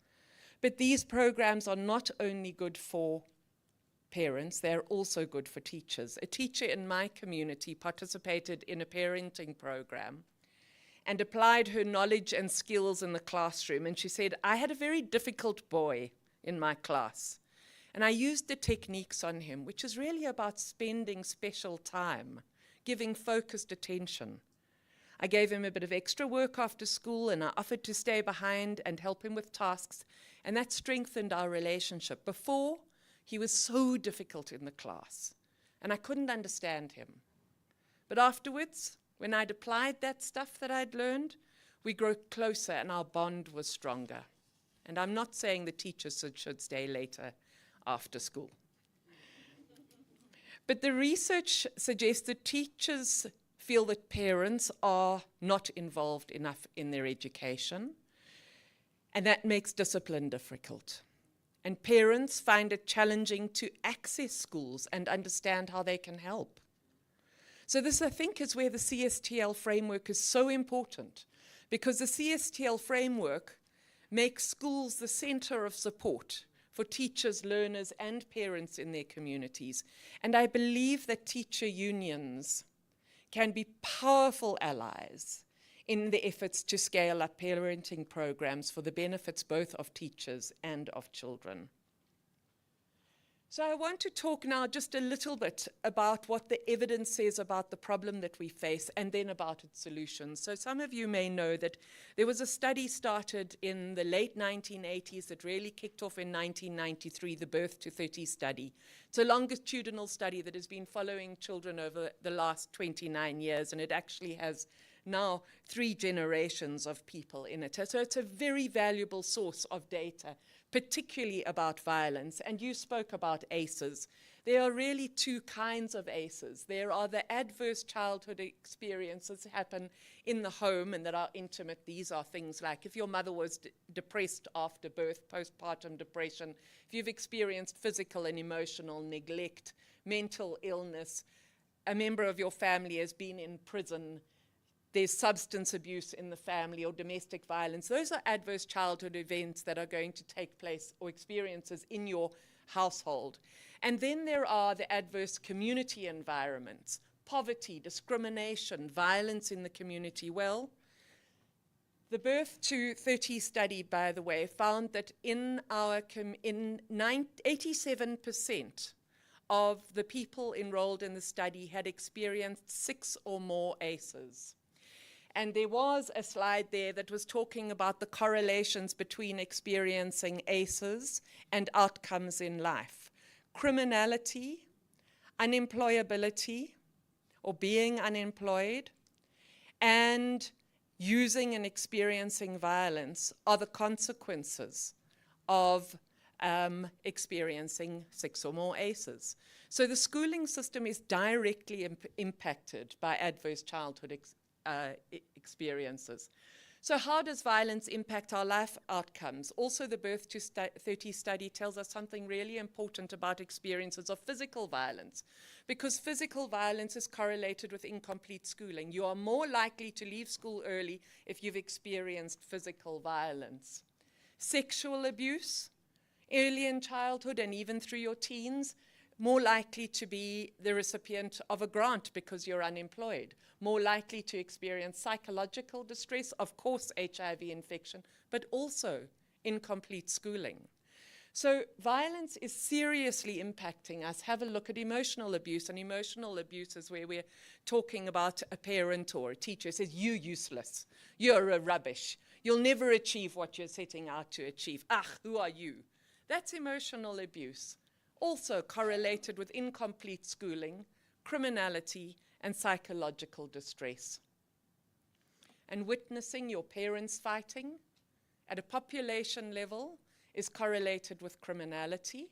But these programs are not only good for parents, they're also good for teachers. A teacher in my community participated in a parenting program and applied her knowledge and skills in the classroom. And she said, I had a very difficult boy in my class, and I used the techniques on him, which is really about spending special time, giving focused attention. I gave him a bit of extra work after school, and I offered to stay behind and help him with tasks, and that strengthened our relationship. Before, he was so difficult in the class, and I couldn't understand him. But afterwards, when I'd applied that stuff that I'd learned, we grew closer and our bond was stronger. And I'm not saying the teachers should stay later after school. But the research suggests that teachers feel that parents are not involved enough in their education, and that makes discipline difficult. And parents find it challenging to access schools and understand how they can help. So this, I think, is where the CSTL framework is so important, because the CSTL framework makes schools the center of support for teachers, learners, and parents in their communities. And I believe that teacher unions can be powerful allies in the efforts to scale up parenting programs for the benefits both of teachers and of children. So I want to talk now just a little bit about what the evidence says about the problem that we face and then about its solutions. So some of you may know that there was a study started in the late 1980s that really kicked off in 1993, the Birth to 30 study. It's a longitudinal study that has been following children over the last 29 years, and it actually has now 3 generations of people in it. So it's a very valuable source of data, particularly about violence. And you spoke about ACEs. There are really 2 kinds of ACEs. There are the adverse childhood experiences that happen in the home and that are intimate. These are things like if your mother was depressed after birth, postpartum depression, if you've experienced physical and emotional neglect, mental illness, a member of your family has been in prison, there's substance abuse in the family or domestic violence. Those are adverse childhood events that are going to take place or experiences in your household. And then there are the adverse community environments, poverty, discrimination, violence in the community. Well, the Birth to 30 study, by the way, found that in 87% of the people enrolled in the study had experienced 6 or more ACEs. And there was a slide there that was talking about the correlations between experiencing ACEs and outcomes in life. Criminality, unemployability, or being unemployed, and using and experiencing violence are the consequences of experiencing 6 or more ACEs. So the schooling system is directly impacted by adverse childhood experiences. So how does violence impact our life outcomes? Also, the Birth to 30 study tells us something really important about experiences of physical violence, because physical violence is correlated with incomplete schooling. You are more likely to leave school early if you've experienced physical violence. Sexual abuse, early in childhood and even through your teens, more likely to be the recipient of a grant because you're unemployed, more likely to experience psychological distress, of course HIV infection, but also incomplete schooling. So violence is seriously impacting us. Have a look at emotional abuse, and emotional abuse is where we're talking about a parent or a teacher who says, "You're useless, you're a rubbish, you'll never achieve what you're setting out to achieve. Who are you?" That's emotional abuse. Also correlated with incomplete schooling, criminality, and psychological distress. And witnessing your parents fighting at a population level is correlated with criminality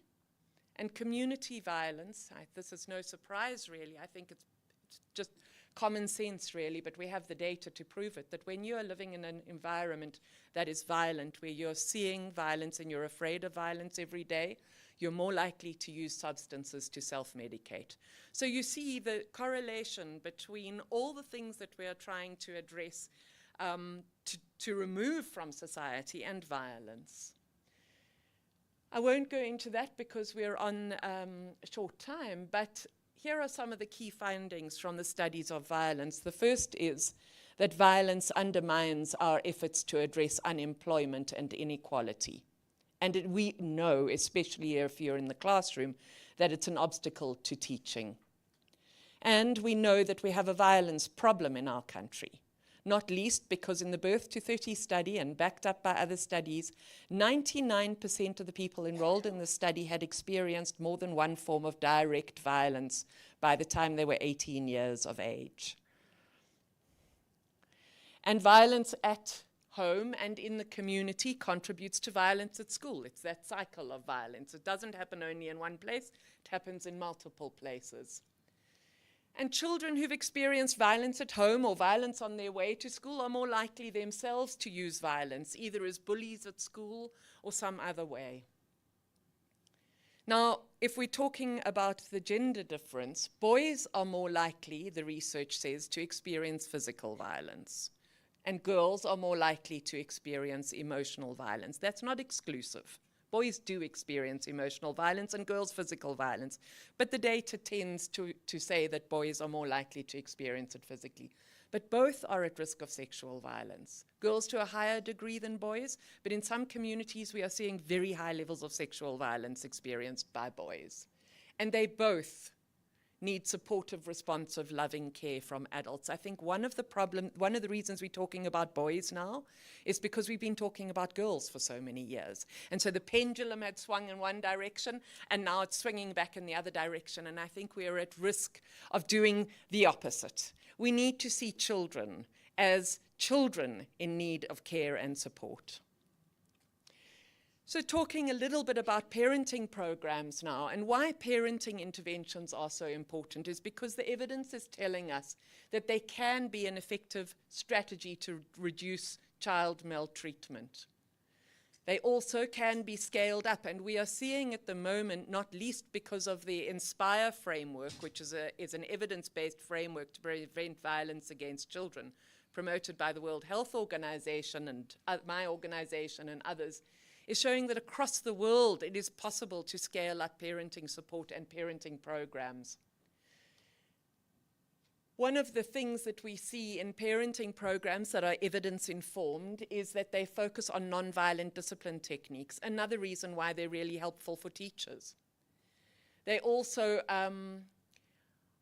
and community violence. This is no surprise, really. I think it's just common sense, really, but we have the data to prove it, that when you are living in an environment that is violent, where you're seeing violence and you're afraid of violence every day, you're more likely to use substances to self-medicate. So you see the correlation between all the things that we are trying to address to remove from society and violence. I won't go into that because we're on a short time, but here are some of the key findings from the studies of violence. The first is that violence undermines our efforts to address unemployment and inequality. And we know, especially if you're in the classroom, that it's an obstacle to teaching. And we know that we have a violence problem in our country, not least because in the Birth to 30 study, and backed up by other studies, 99% of the people enrolled in the study had experienced more than one form of direct violence by the time they were 18 years of age. And violence at home and in the community contributes to violence at school. It's that cycle of violence. It doesn't happen only in one place, it happens in multiple places. And children who've experienced violence at home or violence on their way to school are more likely themselves to use violence, either as bullies at school or some other way. Now, if we're talking about the gender difference, boys are more likely, the research says, to experience physical violence. And girls are more likely to experience emotional violence. That's not exclusive, Boys do experience emotional violence and girls physical violence, but the data tends to say that boys are more likely to experience it physically. But both are at risk of sexual violence. Girls to a higher degree than boys, but in some communities we are seeing very high levels of sexual violence experienced by boys. And they both need supportive, responsive, loving care from adults. I think one of the reasons we're talking about boys now is because we've been talking about girls for so many years. And so the pendulum had swung in one direction, and now it's swinging back in the other direction. And I think we are at risk of doing the opposite. We need to see children as children in need of care and support. So talking a little bit about parenting programs now, and why parenting interventions are so important is because the evidence is telling us that they can be an effective strategy to reduce child maltreatment. They also can be scaled up, and we are seeing at the moment, not least because of the INSPIRE framework, which is an evidence-based framework to prevent violence against children, promoted by the World Health Organization and my organization and others, is showing that across the world it is possible to scale up parenting support and parenting programs. One of the things that we see in parenting programs that are evidence-informed is that they focus on nonviolent discipline techniques, another reason why they're really helpful for teachers. They also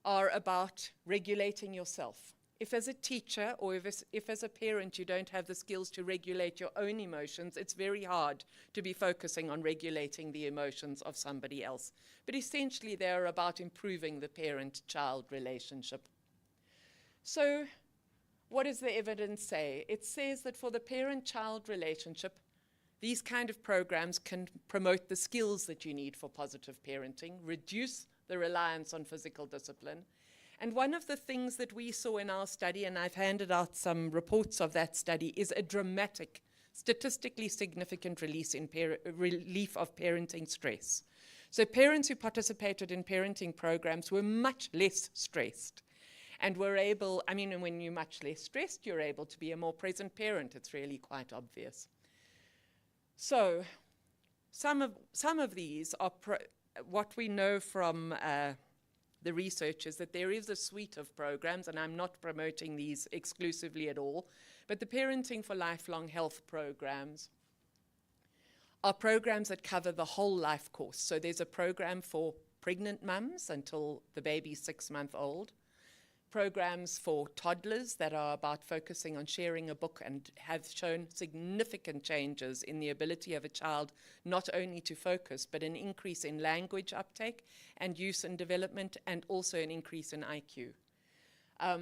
are about regulating yourself. If as a teacher or if as a parent you don't have the skills to regulate your own emotions, it's very hard to be focusing on regulating the emotions of somebody else. But essentially they're about improving the parent-child relationship. So what does the evidence say? It says that for the parent-child relationship, these kind of programs can promote the skills that you need for positive parenting, reduce the reliance on physical discipline. And one of the things that we saw in our study, and I've handed out some reports of that study, is a dramatic, statistically significant relief of parenting stress. So parents who participated in parenting programs were much less stressed and were able, when you're much less stressed, you're able to be a more present parent. It's really quite obvious. So some of these are what we know from the research is that there is a suite of programs, and I'm not promoting these exclusively at all, but the Parenting for Lifelong Health programs are programs that cover the whole life course. So there's a program for pregnant mums until the baby's 6 months old, programs for toddlers that are about focusing on sharing a book and have shown significant changes in the ability of a child not only to focus, but an increase in language uptake and use and development, and also an increase in IQ.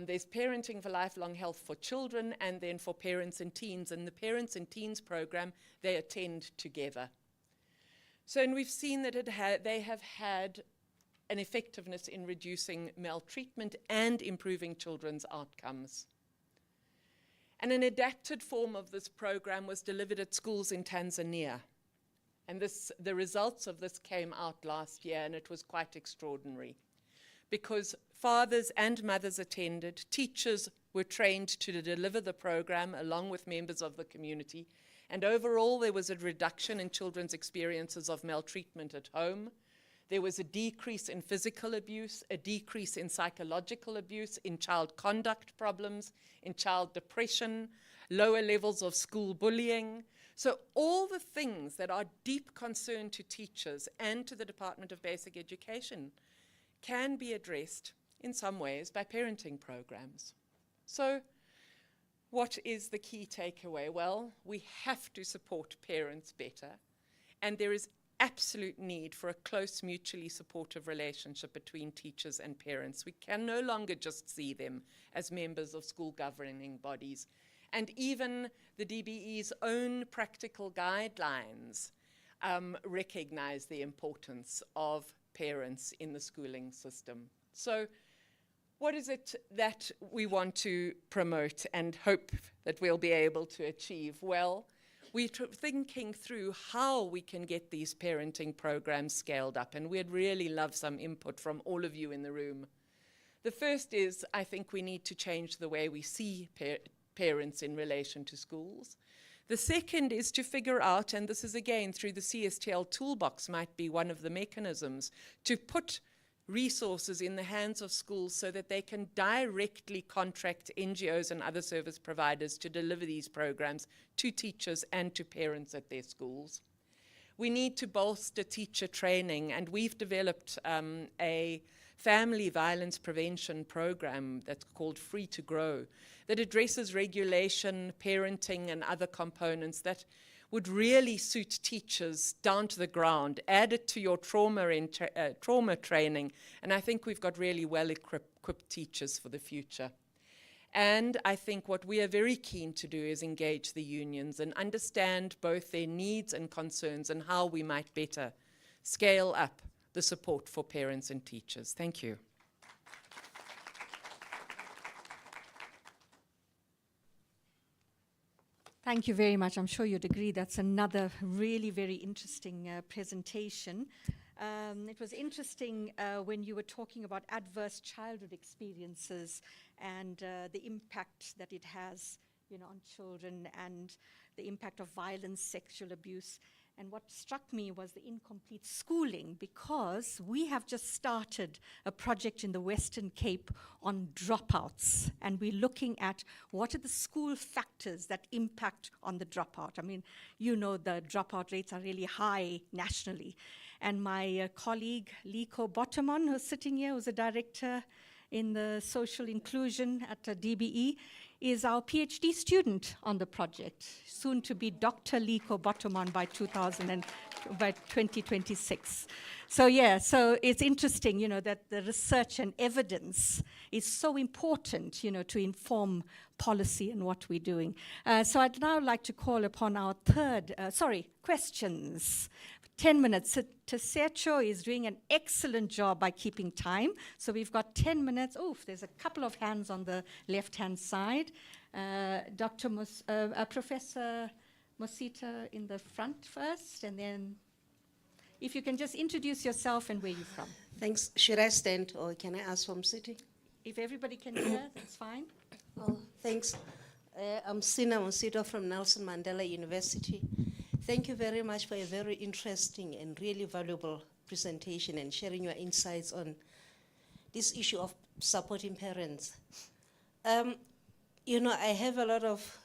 There's Parenting for Lifelong Health for children, and then for parents and teens. And the Parents and Teens program, they attend together. So, and we've seen that they have had an effectiveness in reducing maltreatment and improving children's outcomes. And an adapted form of this program was delivered at schools in Tanzania. And the results of this came out last year, and it was quite extraordinary, because fathers and mothers attended, teachers were trained to deliver the program along with members of the community, and overall there was a reduction in children's experiences of maltreatment at home. There was a decrease in physical abuse, a decrease in psychological abuse, in child conduct problems, in child depression, lower levels of school bullying. So all the things that are deep concern to teachers and to the Department of Basic Education can be addressed in some ways by parenting programs. So what is the key takeaway? Well, we have to support parents better, and there is absolute need for a close, mutually supportive relationship between teachers and parents. We can no longer just see them as members of school governing bodies. And even the DBE's own practical guidelines recognize the importance of parents in the schooling system. So what is it that we want to promote and hope that we'll be able to achieve? Well, we're thinking through how we can get these parenting programs scaled up, and we'd really love some input from all of you in the room. The first is, I think we need to change the way we see parents in relation to schools. The second is to figure out, and this is again through the CSTL toolbox might be one of the mechanisms, to put resources in the hands of schools so that they can directly contract NGOs and other service providers to deliver these programs to teachers and to parents at their schools. We need to bolster teacher training, and we've developed a family violence prevention program that's called Free to Grow that addresses regulation, parenting, and other components that would really suit teachers down to the ground, add it to your trauma training, and I think we've got really well-equipped teachers for the future. And I think what we are very keen to do is engage the unions and understand both their needs and concerns and how we might better scale up the support for parents and teachers. Thank you. Thank you very much. I'm sure you'd agree that's another really very interesting presentation. It was interesting when you were talking about adverse childhood experiences and the impact that it has, on children and the impact of violence, sexual abuse. And what struck me was the incomplete schooling, because we have just started a project in the Western Cape on dropouts, and we're looking at what are the school factors that impact on the dropout. I mean, the dropout rates are really high nationally. And my colleague, Liko Bottomon, who's sitting here, who's a director in the social inclusion at DBE, is our PhD student on the project, soon to be Dr. Liko Bottomon by 2026. So it's interesting, that the research and evidence is so important, to inform policy and what we're doing. So I'd now like to call upon our questions. 10 minutes. Tesecho is doing an excellent job by keeping time. So we've got 10 minutes. There's a couple of hands on the left-hand side. Professor Mosita in the front first, and then if you can just introduce yourself and where you're from. Thanks. Should I stand or can I ask from sitting? If everybody can hear, that's fine. Oh, thanks. I'm Sina Mosito from Nelson Mandela University. Thank you very much for a very interesting and really valuable presentation and sharing your insights on this issue of supporting parents. I have a lot of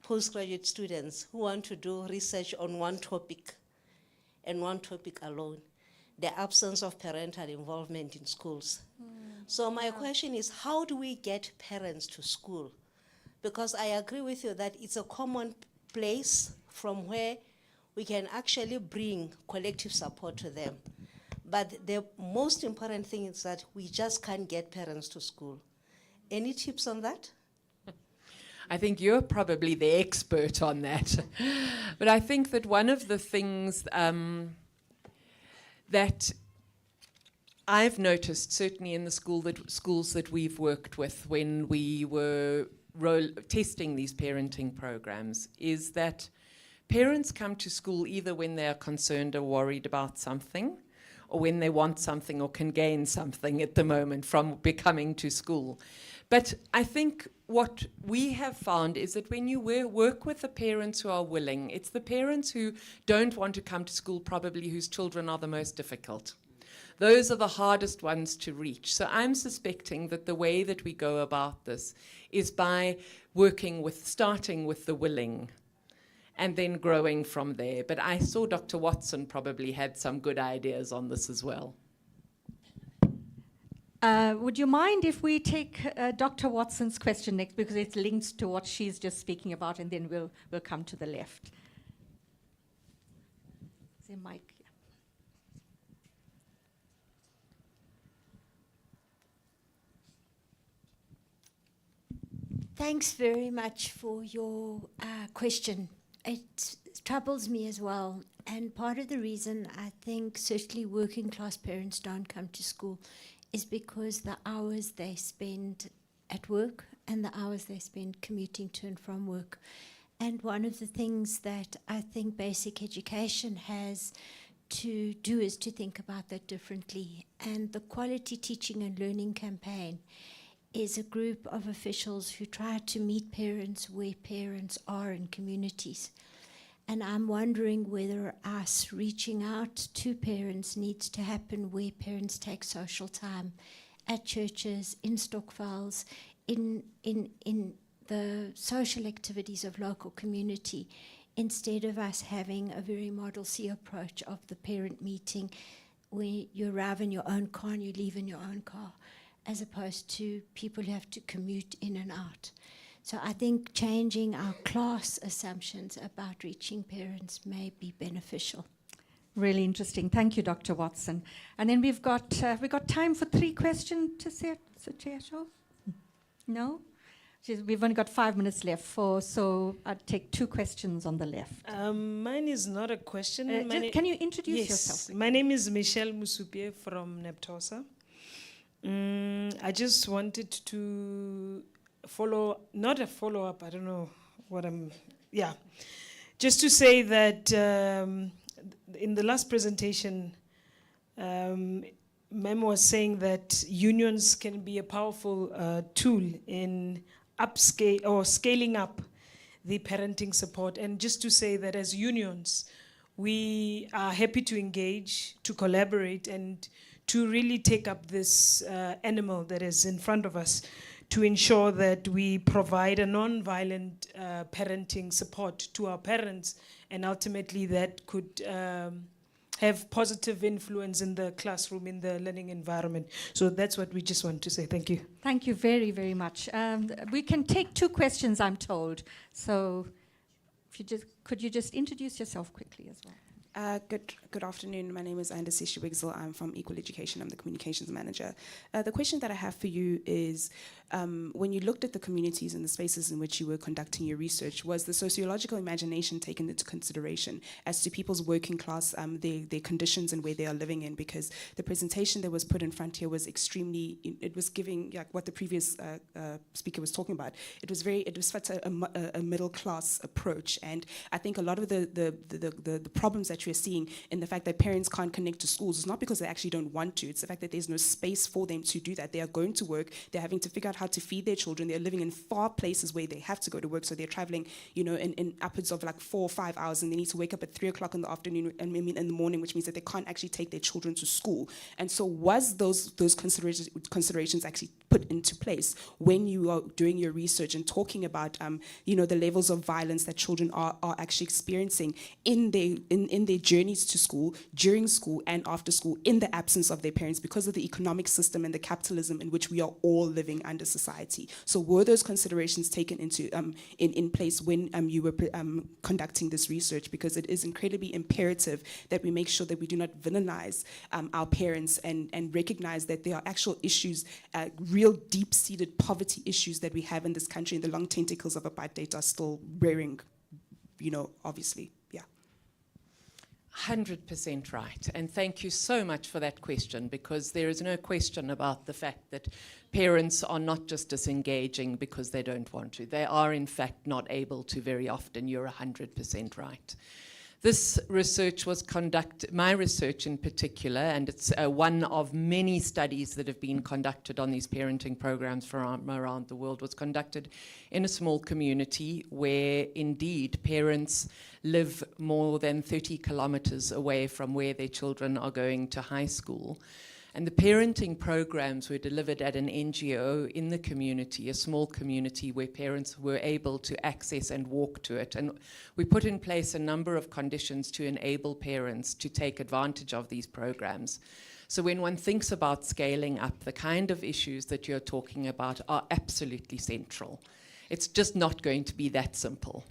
postgraduate students who want to do research on one topic and one topic alone, the absence of parental involvement in schools. So my question is, how do we get parents to school? Because I agree with you that it's a common place from where we can actually bring collective support to them. But the most important thing is that we just can't get parents to school. Any tips on that? I think you're probably the expert on that. But I think that one of the things that I've noticed, certainly in the schools that we've worked with when we were testing these parenting programs, is that parents come to school either when they are concerned or worried about something, or when they want something or can gain something at the moment from becoming to school. But I think what we have found is that when you work with the parents who are willing, it's the parents who don't want to come to school probably whose children are the most difficult. Those are the hardest ones to reach. So I'm suspecting that the way that we go about this is by starting with the willing and then growing from there. But I saw Dr. Watson probably had some good ideas on this as well. Would you mind if we take Dr. Watson's question next, because it's linked to what she's just speaking about, and then we'll come to the left. Is there a mic? Yeah. Thanks very much for your question. It troubles me as well. And part of the reason I think certainly working class parents don't come to school is because the hours they spend at work and the hours they spend commuting to and from work. And one of the things that I think basic education has to do is to think about that differently. And the Quality Teaching and Learning campaign is a group of officials who try to meet parents where parents are in communities. And I'm wondering whether us reaching out to parents needs to happen where parents take social time at churches, in Stokvels, in the social activities of local community, instead of us having a very Model C approach of the parent meeting where you arrive in your own car and you leave in your own car, as opposed to people who have to commute in and out. So I think changing our class assumptions about reaching parents may be beneficial. Really interesting. Thank you, Dr. Watson. And then we've got time for 3 questions to say, No? We've only got 5 minutes left, so I'd take 2 questions on the left. Mine is not a question. Can you introduce Yes, yourself? my name is Michelle Musupie from Neptosa. I just wanted to not a follow-up, I don't know what just to say that in the last presentation, Mem was saying that unions can be a powerful tool in scaling up the parenting support. And just to say that as unions, we are happy to engage, to collaborate, and to really take up this animal that is in front of us, to ensure that we provide a non-violent parenting support to our parents, and ultimately that could have positive influence in the classroom, in the learning environment. So that's what we just want to say. Thank you. Thank you very, very much. We can take 2 questions, I'm told. So could you just introduce yourself quickly as well? Good afternoon. My name is Andesisha Wigsel. I'm from Equal Education. I'm the communications manager. The question that I have for you is, when you looked at the communities and the spaces in which you were conducting your research, was the sociological imagination taken into consideration as to people's working class, their conditions and where they are living in? Because the presentation that was put in front here was extremely, it was giving, like what the previous speaker was talking about. It was such a middle class approach, and I think a lot of the problems that you're seeing in the fact that parents can't connect to schools is not because they actually don't want to. It's the fact that there's no space for them to do that. They are going to work. They're having to figure out how to feed their children. They're living in far places where they have to go to work. So they're traveling, in upwards of like 4 or 5 hours, and they need to wake up at 3 o'clock in the afternoon and in the morning, which means that they can't actually take their children to school. And so was those considerations actually put into place when you are doing your research and talking about, the levels of violence that children are actually experiencing in their journeys to school, during school, and after school, in the absence of their parents, because of the economic system and the capitalism in which we are all living under society? So were those considerations taken into in place when you were conducting this research? Because it is incredibly imperative that we make sure that we do not villainize our parents and recognize that there are actual issues, real deep-seated poverty issues that we have in this country, and the long tentacles of apartheid are still rearing, obviously. 100% right. And thank you so much for that question, because there is no question about the fact that parents are not just disengaging because they don't want to. They are, in fact, not able to very often. You're 100% right. This research was conducted, my research in particular, and it's one of many studies that have been conducted on these parenting programs from around the world, was conducted in a small community where indeed parents live more than 30 kilometers away from where their children are going to high school. And the parenting programs were delivered at an NGO in the community, a small community where parents were able to access and walk to it. And we put in place a number of conditions to enable parents to take advantage of these programs. So when one thinks about scaling up, the kind of issues that you're talking about are absolutely central. It's just not going to be that simple.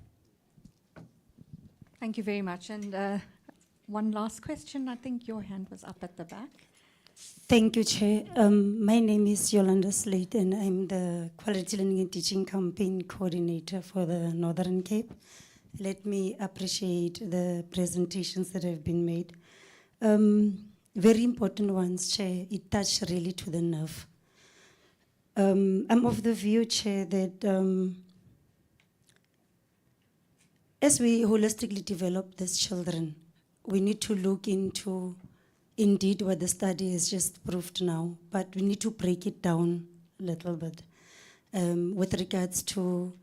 Thank you very much. And one last question. I think your hand was up at the back. Thank you, Chair. My name is Yolanda Slate, and I'm the Quality Learning and Teaching Campaign Coordinator for the Northern Cape. Let me appreciate the presentations that have been made. Very important ones, Chair. It touched really to the nerve. I'm of the view, Chair, that as we holistically develop these children, we need to look into indeed what the study has just proved now, but we need to break it down a little bit. with regards to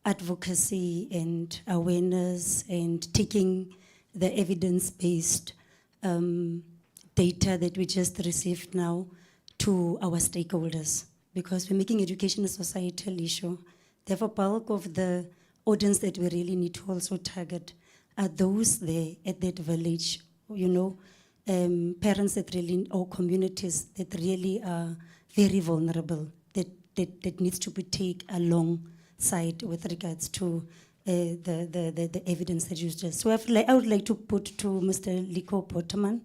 advocacy and awareness and taking the evidence-based data that we just received now to our stakeholders, because we're making education a societal issue. Therefore, bulk of the audience that we really need to also target are those there at that village, you know, parents that really, or communities that really are very vulnerable, that needs to be taken alongside with regards to the evidence that you just. So I would like to put to Mr. Liko Potterman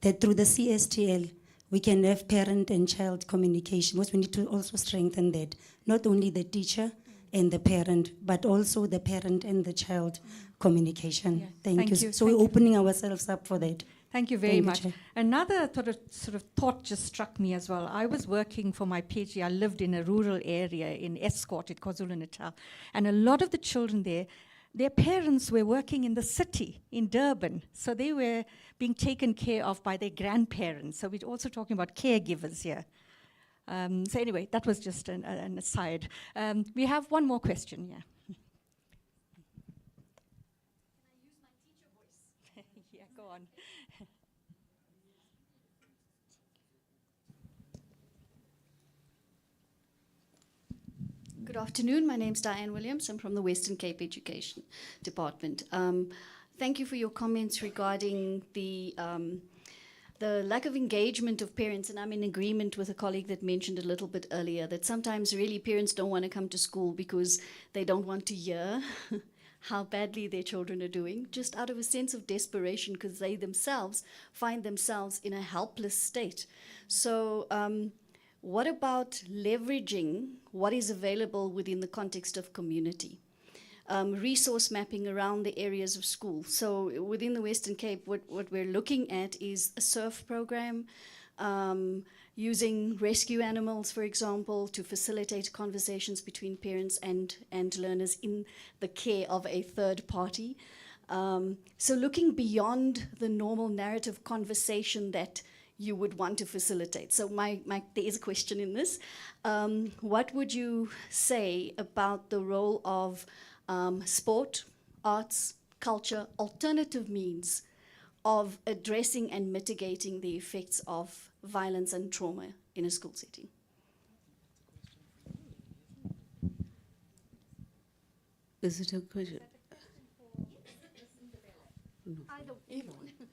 that through the CSTL, we can have parent and child communication, because we need to also strengthen that. Not only the teacher and the parent, but also the parent and the child communication. Yeah. Thank you. So Thank we're you. opening ourselves up for that. Thank you very Thank you, much. Chair. Another sort of thought just struck me as well. I was working for my PhD. I lived in a rural area in Escort at KwaZulu-Natal. And a lot of the children there, their parents were working in the city, in Durban. So they were being taken care of by their grandparents. So we're also talking about caregivers here. So anyway, that was just an aside. We have one more question, yeah. Yeah, go on. Good afternoon. My name's Diane Williams. I'm from the Western Cape Education Department. Thank you for your comments regarding the lack of engagement of parents, and I'm in agreement with a colleague that mentioned a little bit earlier that sometimes really parents don't want to come to school because they don't want to hear how badly their children are doing, just out of a sense of desperation because they themselves find themselves in a helpless state. So what about leveraging what is available within the context of community? Resource mapping around the areas of school. So within the Western Cape, what we're looking at is a surf program, using rescue animals, for example, to facilitate conversations between parents and learners in the care of a third party. So looking beyond the normal narrative conversation that you would want to facilitate. So there is a question in this. What would you say about the role of sport, arts, culture, alternative means of addressing and mitigating the effects of violence and trauma in a school setting? Is it a question?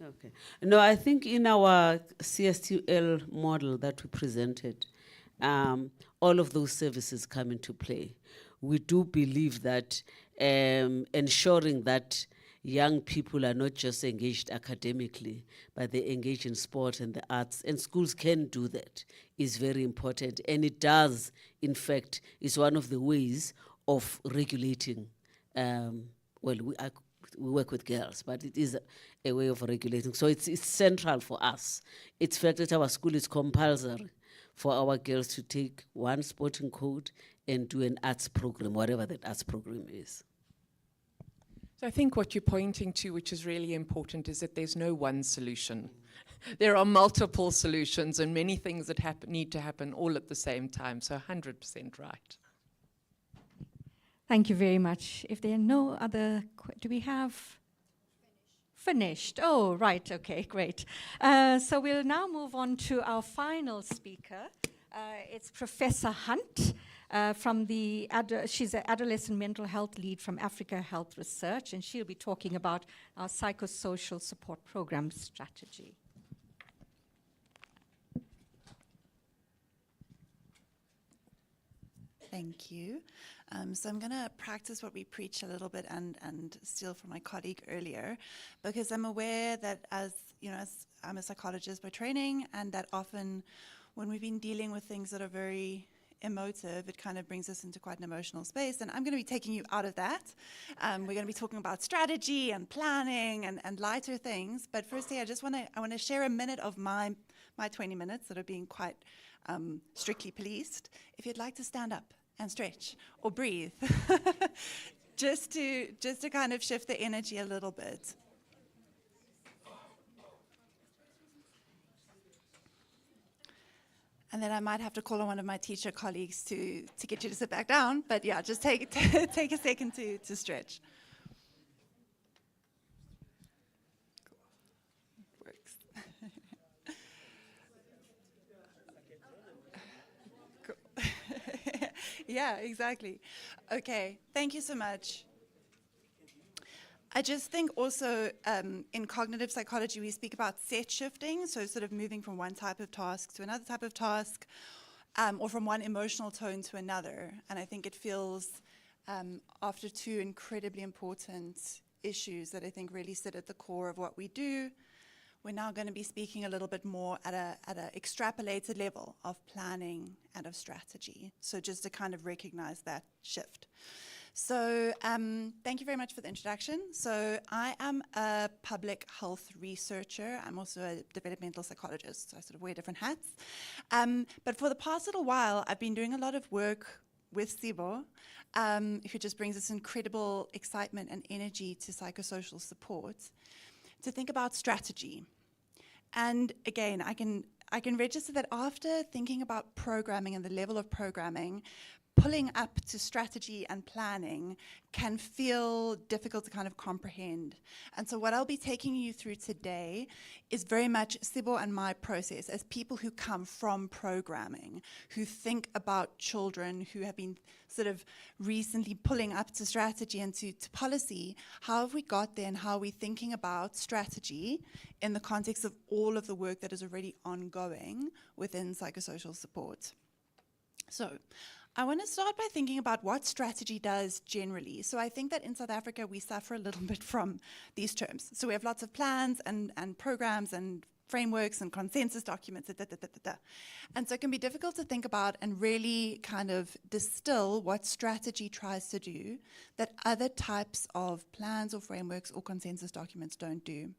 Okay. No, I think in our CSTL model that we presented, all of those services come into play. We do believe that ensuring that young people are not just engaged academically, but they engage in sport and the arts, and schools can do that, is very important. And it does, in fact, is one of the ways of regulating. We work with girls, but it is a way of regulating. So it's central for us. It's fact that our school is compulsory for our girls to take one sporting code and do an arts program, whatever that arts program is. So I think what you're pointing to, which is really important, is that there's no one solution. There are multiple solutions and many things that need to happen all at the same time. So 100% right. Thank you very much. If there are no other, do we have? Finished. Oh, right. Okay, great. So we'll now move on to our final speaker. It's Professor Hunt from she's an adolescent mental health lead from Africa Health Research, and she'll be talking about our psychosocial support program strategy. Thank you. So I'm going to practice what we preach a little bit and steal from my colleague earlier, because I'm aware that as I'm a psychologist by training, and that often when we've been dealing with things that are very emotive, it kind of brings us into quite an emotional space. And I'm going to be taking you out of that. We're going to be talking about strategy and planning and lighter things. But firstly, I want to share a minute of my 20 minutes that are being quite strictly policed. If you'd like to stand up and stretch or breathe, just to kind of shift the energy a little bit. And then I might have to call on one of my teacher colleagues to get you to sit back down. But yeah, just take take a second to stretch. Works. Cool. Yeah, exactly. Okay, thank you so much. I just think also in cognitive psychology, we speak about set shifting, so sort of moving from one type of task to another type of task, or from one emotional tone to another. And I think it feels, after two incredibly important issues that I think really sit at the core of what we do, we're now going to be speaking a little bit more at a extrapolated level of planning and of strategy. So just to kind of recognize that shift. So thank you very much for the introduction. So I am a public health researcher. I'm also a developmental psychologist, so I sort of wear different hats. But for the past little while, I've been doing a lot of work with Sibo, who just brings this incredible excitement and energy to psychosocial support, to think about strategy. And again, I can register that after thinking about programming and the level of programming, pulling up to strategy and planning can feel difficult to kind of comprehend. And so what I'll be taking you through today is very much Sibo and my process as people who come from programming, who think about children, who have been sort of recently pulling up to strategy and to policy. How have we got there, and how are we thinking about strategy in the context of all of the work that is already ongoing within psychosocial support? So I want to start by thinking about what strategy does generally. So I think that in South Africa, we suffer a little bit from these terms. So we have lots of plans and programs and frameworks and consensus documents, And so it can be difficult to think about and really kind of distill what strategy tries to do that other types of plans or frameworks or consensus documents don't do.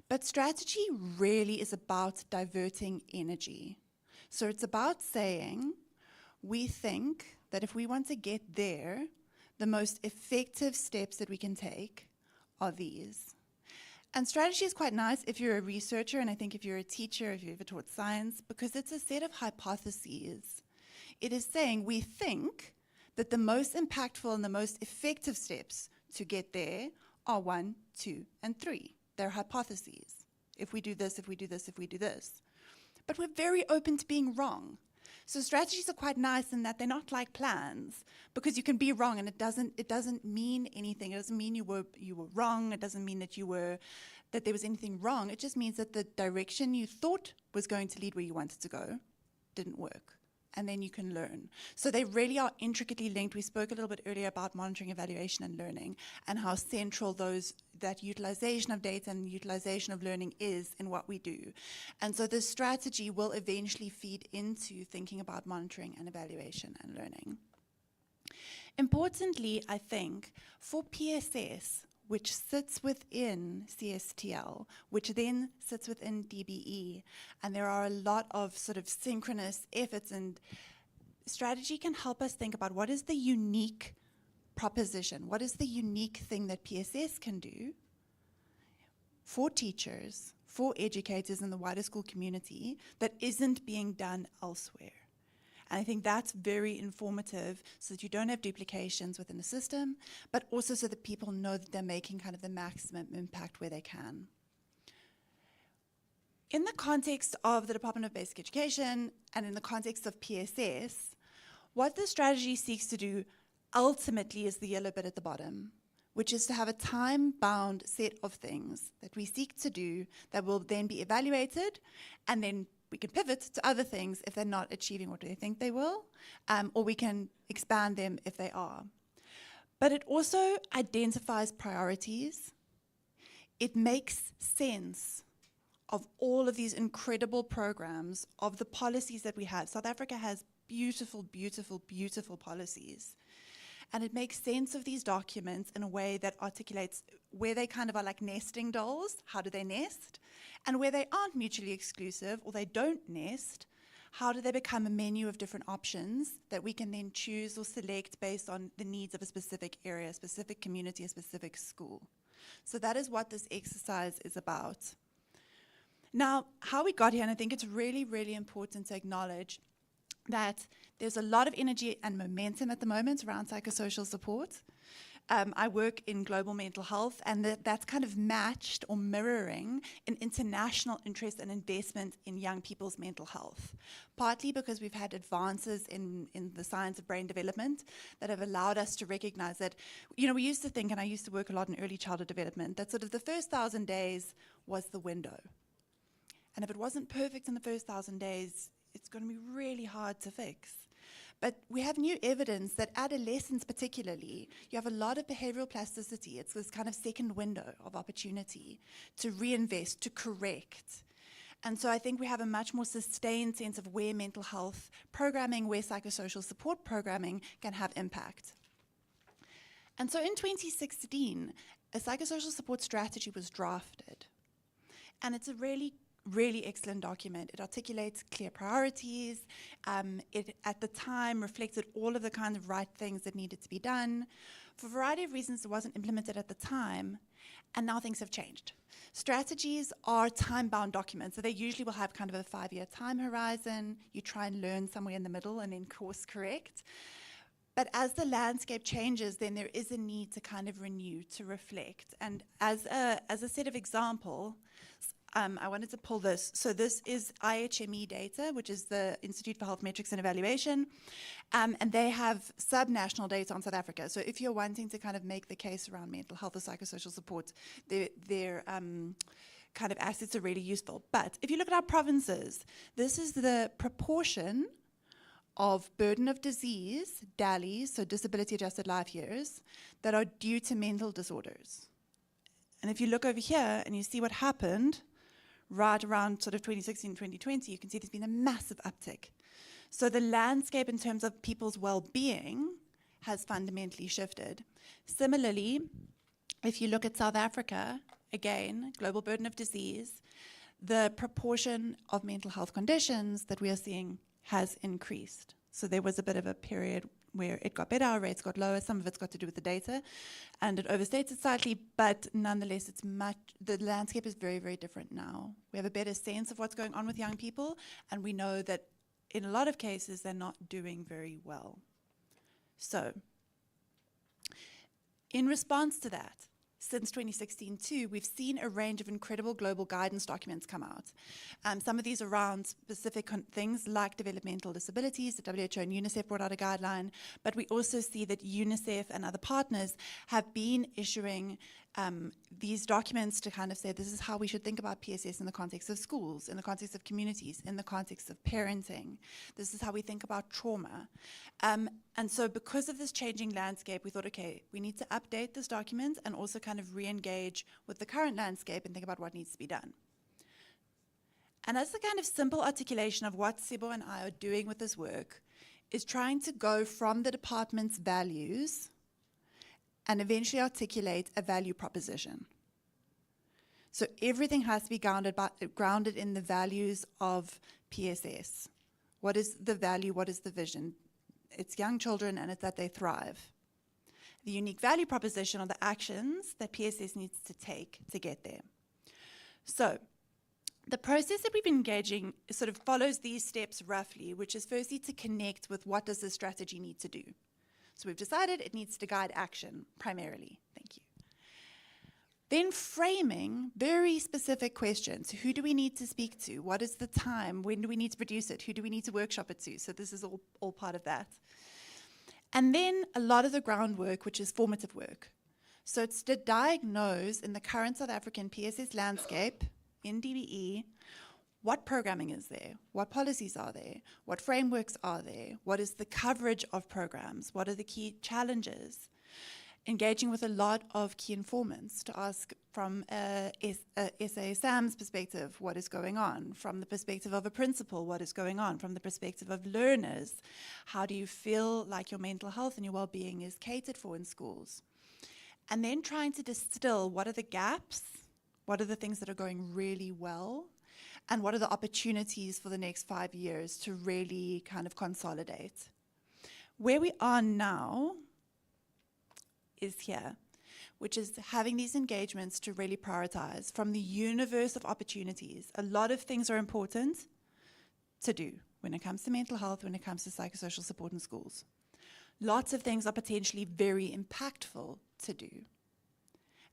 But strategy really is about diverting energy. So it's about saying, we think that if we want to get there, the most effective steps that we can take are these. And strategy is quite nice if you're a researcher, and I think if you're a teacher, if you've ever taught science, because it's a set of hypotheses. It is saying we think that the most impactful and the most effective steps to get there are 1, 2, and 3. They're hypotheses. If we do this, if we do this, if we do this. But we're very open to being wrong. So strategies are quite nice in that they're not like plans, because you can be wrong and it doesn't mean anything. It doesn't mean you were wrong. It doesn't mean that there was anything wrong. It just means that the direction you thought was going to lead where you wanted to go didn't work. And then you can learn. So they really are intricately linked. We spoke a little bit earlier about monitoring, evaluation, and learning, and how central that utilization of data and utilization of learning is in what we do. And so this strategy will eventually feed into thinking about monitoring and evaluation and learning. Importantly, I think, for PSS, which sits within CSTL, which then sits within DBE. And there are a lot of sort of synchronous efforts, and strategy can help us think about what is the unique proposition, what is the unique thing that PSS can do for teachers, for educators in the wider school community that isn't being done elsewhere. And I think that's very informative, so that you don't have duplications within the system, but also so that people know that they're making kind of the maximum impact where they can. In the context of the Department of Basic Education and in the context of PSS, what the strategy seeks to do ultimately is the yellow bit at the bottom, which is to have a time-bound set of things that we seek to do that will then be evaluated, and then we can pivot to other things if they're not achieving what they think they will, or we can expand them if they are. But it also identifies priorities. It makes sense of all of these incredible programs, of the policies that we have. South Africa has beautiful, beautiful, beautiful policies. And it makes sense of these documents in a way that articulates where they kind of are like nesting dolls, how do they nest? And where they aren't mutually exclusive or they don't nest, how do they become a menu of different options that we can then choose or select based on the needs of a specific area, a specific community, a specific school? So that is what this exercise is about. Now, how we got here, and I think it's really, really important to acknowledge that there's a lot of energy and momentum at the moment around psychosocial support. I work in global mental health, and that's kind of matched or mirroring an international interest and investment in young people's mental health, partly because we've had advances in the science of brain development that have allowed us to recognize that, you know, we used to think, and I used to work a lot in early childhood development, that sort of the first 1,000 days was the window. And if it wasn't perfect in the first 1,000 days, it's going to be really hard to fix. But we have new evidence that adolescents particularly, you have a lot of behavioral plasticity. It's this kind of second window of opportunity to reinvest, to correct. And so I think we have a much more sustained sense of where mental health programming, where psychosocial support programming can have impact. And so in 2016, a psychosocial support strategy was drafted. And it's a really excellent document. It articulates clear priorities. It, at the time, reflected all of the kind of right things that needed to be done. For a variety of reasons, it wasn't implemented at the time, and now things have changed. Strategies are time-bound documents, so they usually will have kind of a 5-year time horizon. You try and learn somewhere in the middle and then course correct. But as the landscape changes, then there is a need to kind of renew, to reflect. And as a set of examples, I wanted to pull this. So this is IHME data, which is the Institute for Health Metrics and Evaluation, and they have sub-national data on South Africa. So if you're wanting to kind of make the case around mental health or psychosocial support, their kind of assets are really useful. But if you look at our provinces, this is the proportion of burden of disease, DALYs, so disability-adjusted life years, that are due to mental disorders. And if you look over here and you see what happened right around sort of 2016, 2020, you can see there's been a massive uptick. So the landscape in terms of people's well-being has fundamentally shifted. Similarly, if you look at South Africa, again, global burden of disease, the proportion of mental health conditions that we are seeing has increased. So there was a bit of a period where it got better, our rates got lower. Some of it's got to do with the data, and it overstates it slightly, but nonetheless, the landscape is very, very different now. We have a better sense of what's going on with young people, and we know that in a lot of cases, they're not doing very well. So, in response to that, since 2016 too, we've seen a range of incredible global guidance documents come out. Some of these around specific things like developmental disabilities. The WHO and UNICEF brought out a guideline, but we also see that UNICEF and other partners have been issuing these documents to kind of say this is how we should think about PSS in the context of schools, in the context of communities, in the context of parenting. This is how we think about trauma. And so because of this changing landscape, we thought, okay, we need to update this document and also kind of re-engage with the current landscape and think about what needs to be done. And as a kind of simple articulation of what Sibo and I are doing with this work is trying to go from the department's values and eventually articulate a value proposition. So everything has to be grounded in the values of PSS. What is the value? What is the vision? It's young children, and it's that they thrive. The unique value proposition are the actions that PSS needs to take to get there. So the process that we've been engaging sort of follows these steps roughly, which is firstly to connect with what does the strategy need to do. So we've decided it needs to guide action primarily. Thank you. Then framing very specific questions. Who do we need to speak to? What is the time? When do we need to produce it? Who do we need to workshop it to? So this is all part of that. And then a lot of the groundwork, which is formative work. So it's to diagnose in the current South African PSS landscape, in DBE, what programming is there? What policies are there? What frameworks are there? What is the coverage of programs? What are the key challenges? Engaging with a lot of key informants to ask from SASAM's perspective, what is going on? From the perspective of a principal, what is going on? From the perspective of learners, how do you feel like your mental health and your well-being is catered for in schools? And then trying to distill what are the gaps, what are the things that are going really well, and what are the opportunities for the next 5 years to really kind of consolidate. Where we are now is here. which is having these engagements to really prioritize from the universe of opportunities. A lot of things are important to do when it comes to mental health, when it comes to psychosocial support in schools. Lots of things are potentially very impactful to do.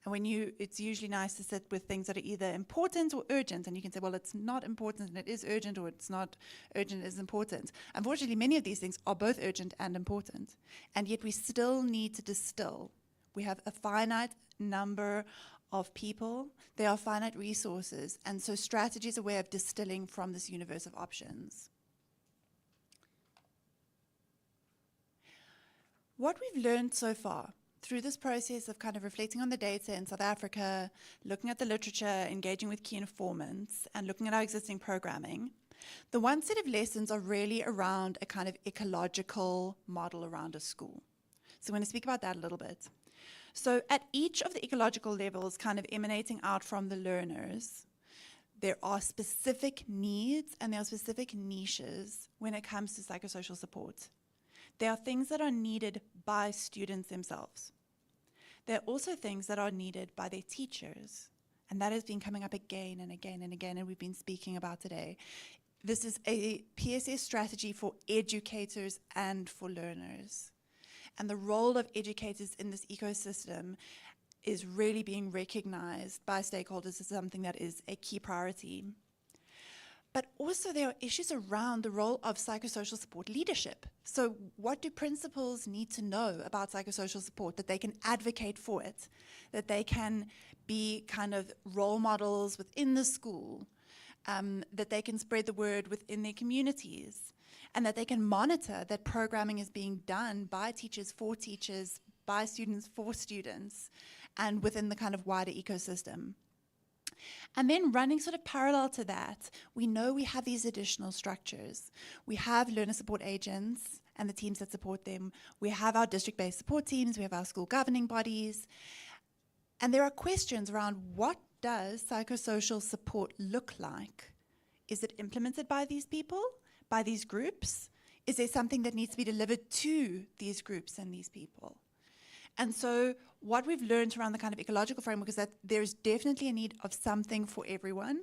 And it's usually nice to sit with things that are either important or urgent, and you can say, well, it's not important and it is urgent, or it's not urgent and it is important. Unfortunately, many of these things are both urgent and important, and yet we still need to distill. We have a finite number of people, there are finite resources, and so strategy is a way of distilling from this universe of options. What we've learned so far through this process of kind of reflecting on the data in South Africa, looking at the literature, engaging with key informants, and looking at our existing programming, the one set of lessons are really around a kind of ecological model around a school. So I'm going to speak about that a little bit. So at each of the ecological levels, kind of emanating out from the learners, there are specific needs and there are specific niches when it comes to psychosocial support. There are things that are needed by students themselves. There are also things that are needed by their teachers. And that has been coming up again and again and again, and we've been speaking about today. This is a PSS strategy for educators and for learners. And the role of educators in this ecosystem is really being recognized by stakeholders as something that is a key priority. But also there are issues around the role of psychosocial support leadership. So what do principals need to know about psychosocial support, that they can advocate for it, that they can be kind of role models within the school, that they can spread the word within their communities, and that they can monitor that programming is being done by teachers for teachers, by students for students, and within the kind of wider ecosystem. And then running sort of parallel to that, we know we have these additional structures. We have learner support agents and the teams that support them. We have our district-based support teams. We have our school governing bodies. And there are questions around, what does psychosocial support look like? Is it implemented by these people, by these groups? Is there something that needs to be delivered to these groups and these people? And so what we've learned around the kind of ecological framework is that there's definitely a need of something for everyone,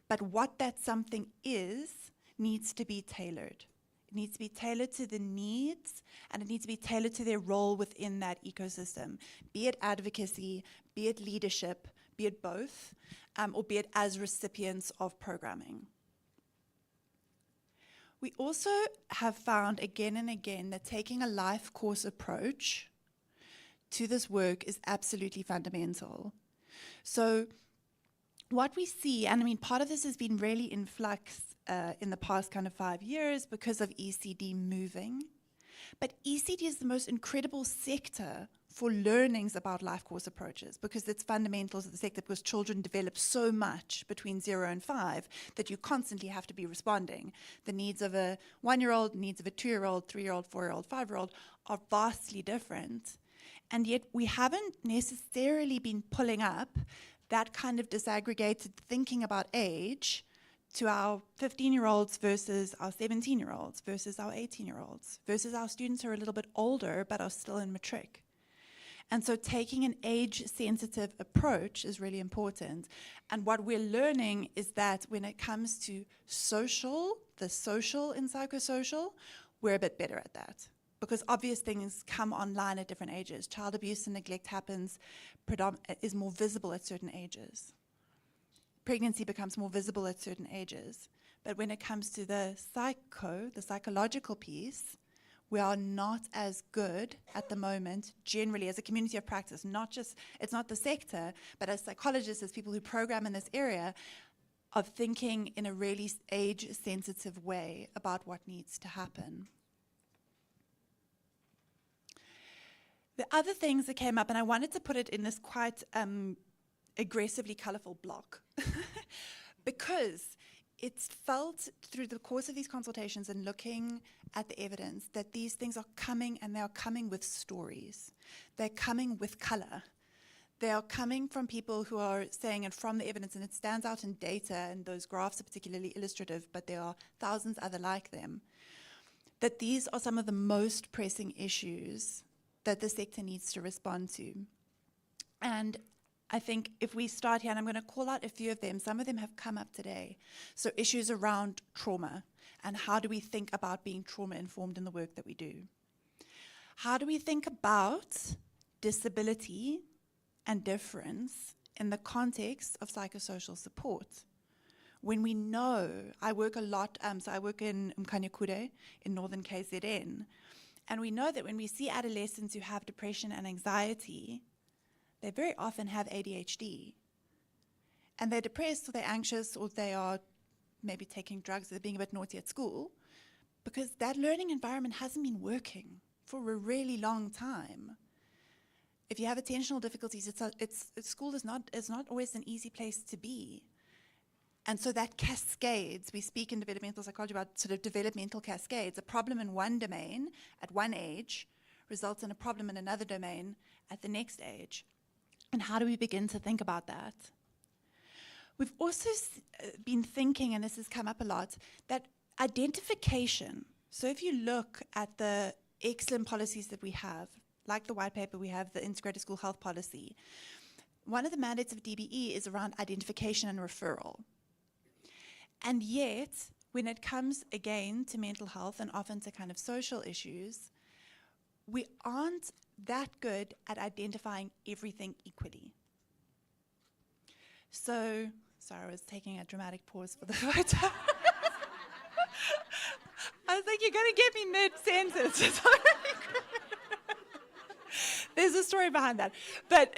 but what that something is needs to be tailored. It needs to be tailored to the needs, and it needs to be tailored to their role within that ecosystem, be it advocacy, be it leadership, be it both, or be it as recipients of programming. We also have found again and again that taking a life course approach to this work is absolutely fundamental. So what we see, and I mean, part of this has been really in flux in the past kind of 5 years because of ECD moving, but ECD is the most incredible sector for learnings about life course approaches because it's fundamental to the sector, because children develop so much between 0 and 5 that you constantly have to be responding. The needs of a 1-year-old, needs of a 2-year-old, 3-year-old, 4-year-old, 5-year-old are vastly different. And yet we haven't necessarily been pulling up that kind of disaggregated thinking about age to our 15-year-olds versus our 17-year-olds versus our 18-year-olds versus our students who are a little bit older but are still in matric. And so taking an age-sensitive approach is really important. And what we're learning is that when it comes to social, the social in psychosocial, we're a bit better at that. Because obvious things come online at different ages. Child abuse and neglect happens, is more visible at certain ages. Pregnancy becomes more visible at certain ages. But when it comes to the psychological piece, we are not as good at the moment, generally, as a community of practice, it's not the sector, but as psychologists, as people who program in this area, of thinking in a really age-sensitive way about what needs to happen. The other things that came up, and I wanted to put it in this quite aggressively colorful block, because it's felt through the course of these consultations and looking at the evidence that these things are coming, and they are coming with stories. They're coming with color. They are coming from people who are saying, and from the evidence, and it stands out in data, and those graphs are particularly illustrative, but there are thousands other like them, that these are some of the most pressing issues that the sector needs to respond to. And I think if we start here, and I'm going to call out a few of them, some of them have come up today. So issues around trauma, and how do we think about being trauma-informed in the work that we do? How do we think about disability and difference in the context of psychosocial support? When we know, I work a lot, so I work in Mkanyakure in northern KZN, and we know that when we see adolescents who have depression and anxiety, they very often have ADHD. And they're depressed, or they're anxious, or they are maybe taking drugs, or they're being a bit naughty at school, because that learning environment hasn't been working for a really long time. If you have attentional difficulties, school is not always an easy place to be. And so that cascades. We speak in developmental psychology about sort of developmental cascades. A problem in one domain at one age results in a problem in another domain at the next age. And how do we begin to think about that? We've also been thinking, and this has come up a lot, that identification. So if you look at the excellent policies that we have, like the white paper, we have the integrated school health policy. One of the mandates of DBE is around identification and referral. And yet, when it comes again to mental health and often to kind of social issues, we aren't that good at identifying everything equally. So, sorry, I was taking a dramatic pause for the photo. I was like, you're going to get me mid-sentence. There's a story behind that. But,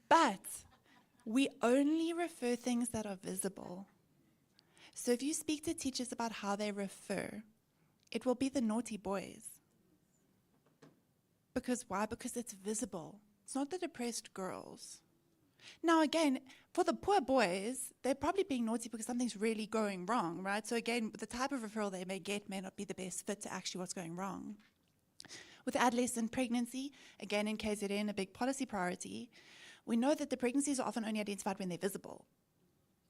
but we only refer things that are visible. So if you speak to teachers about how they refer, it will be the naughty boys. Because why? Because it's visible. It's not the depressed girls. Now again, for the poor boys, they're probably being naughty because something's really going wrong, right? So again, the type of referral they may get may not be the best fit to actually what's going wrong. With adolescent pregnancy, again in KZN, a big policy priority, we know that the pregnancies are often only identified when they're visible,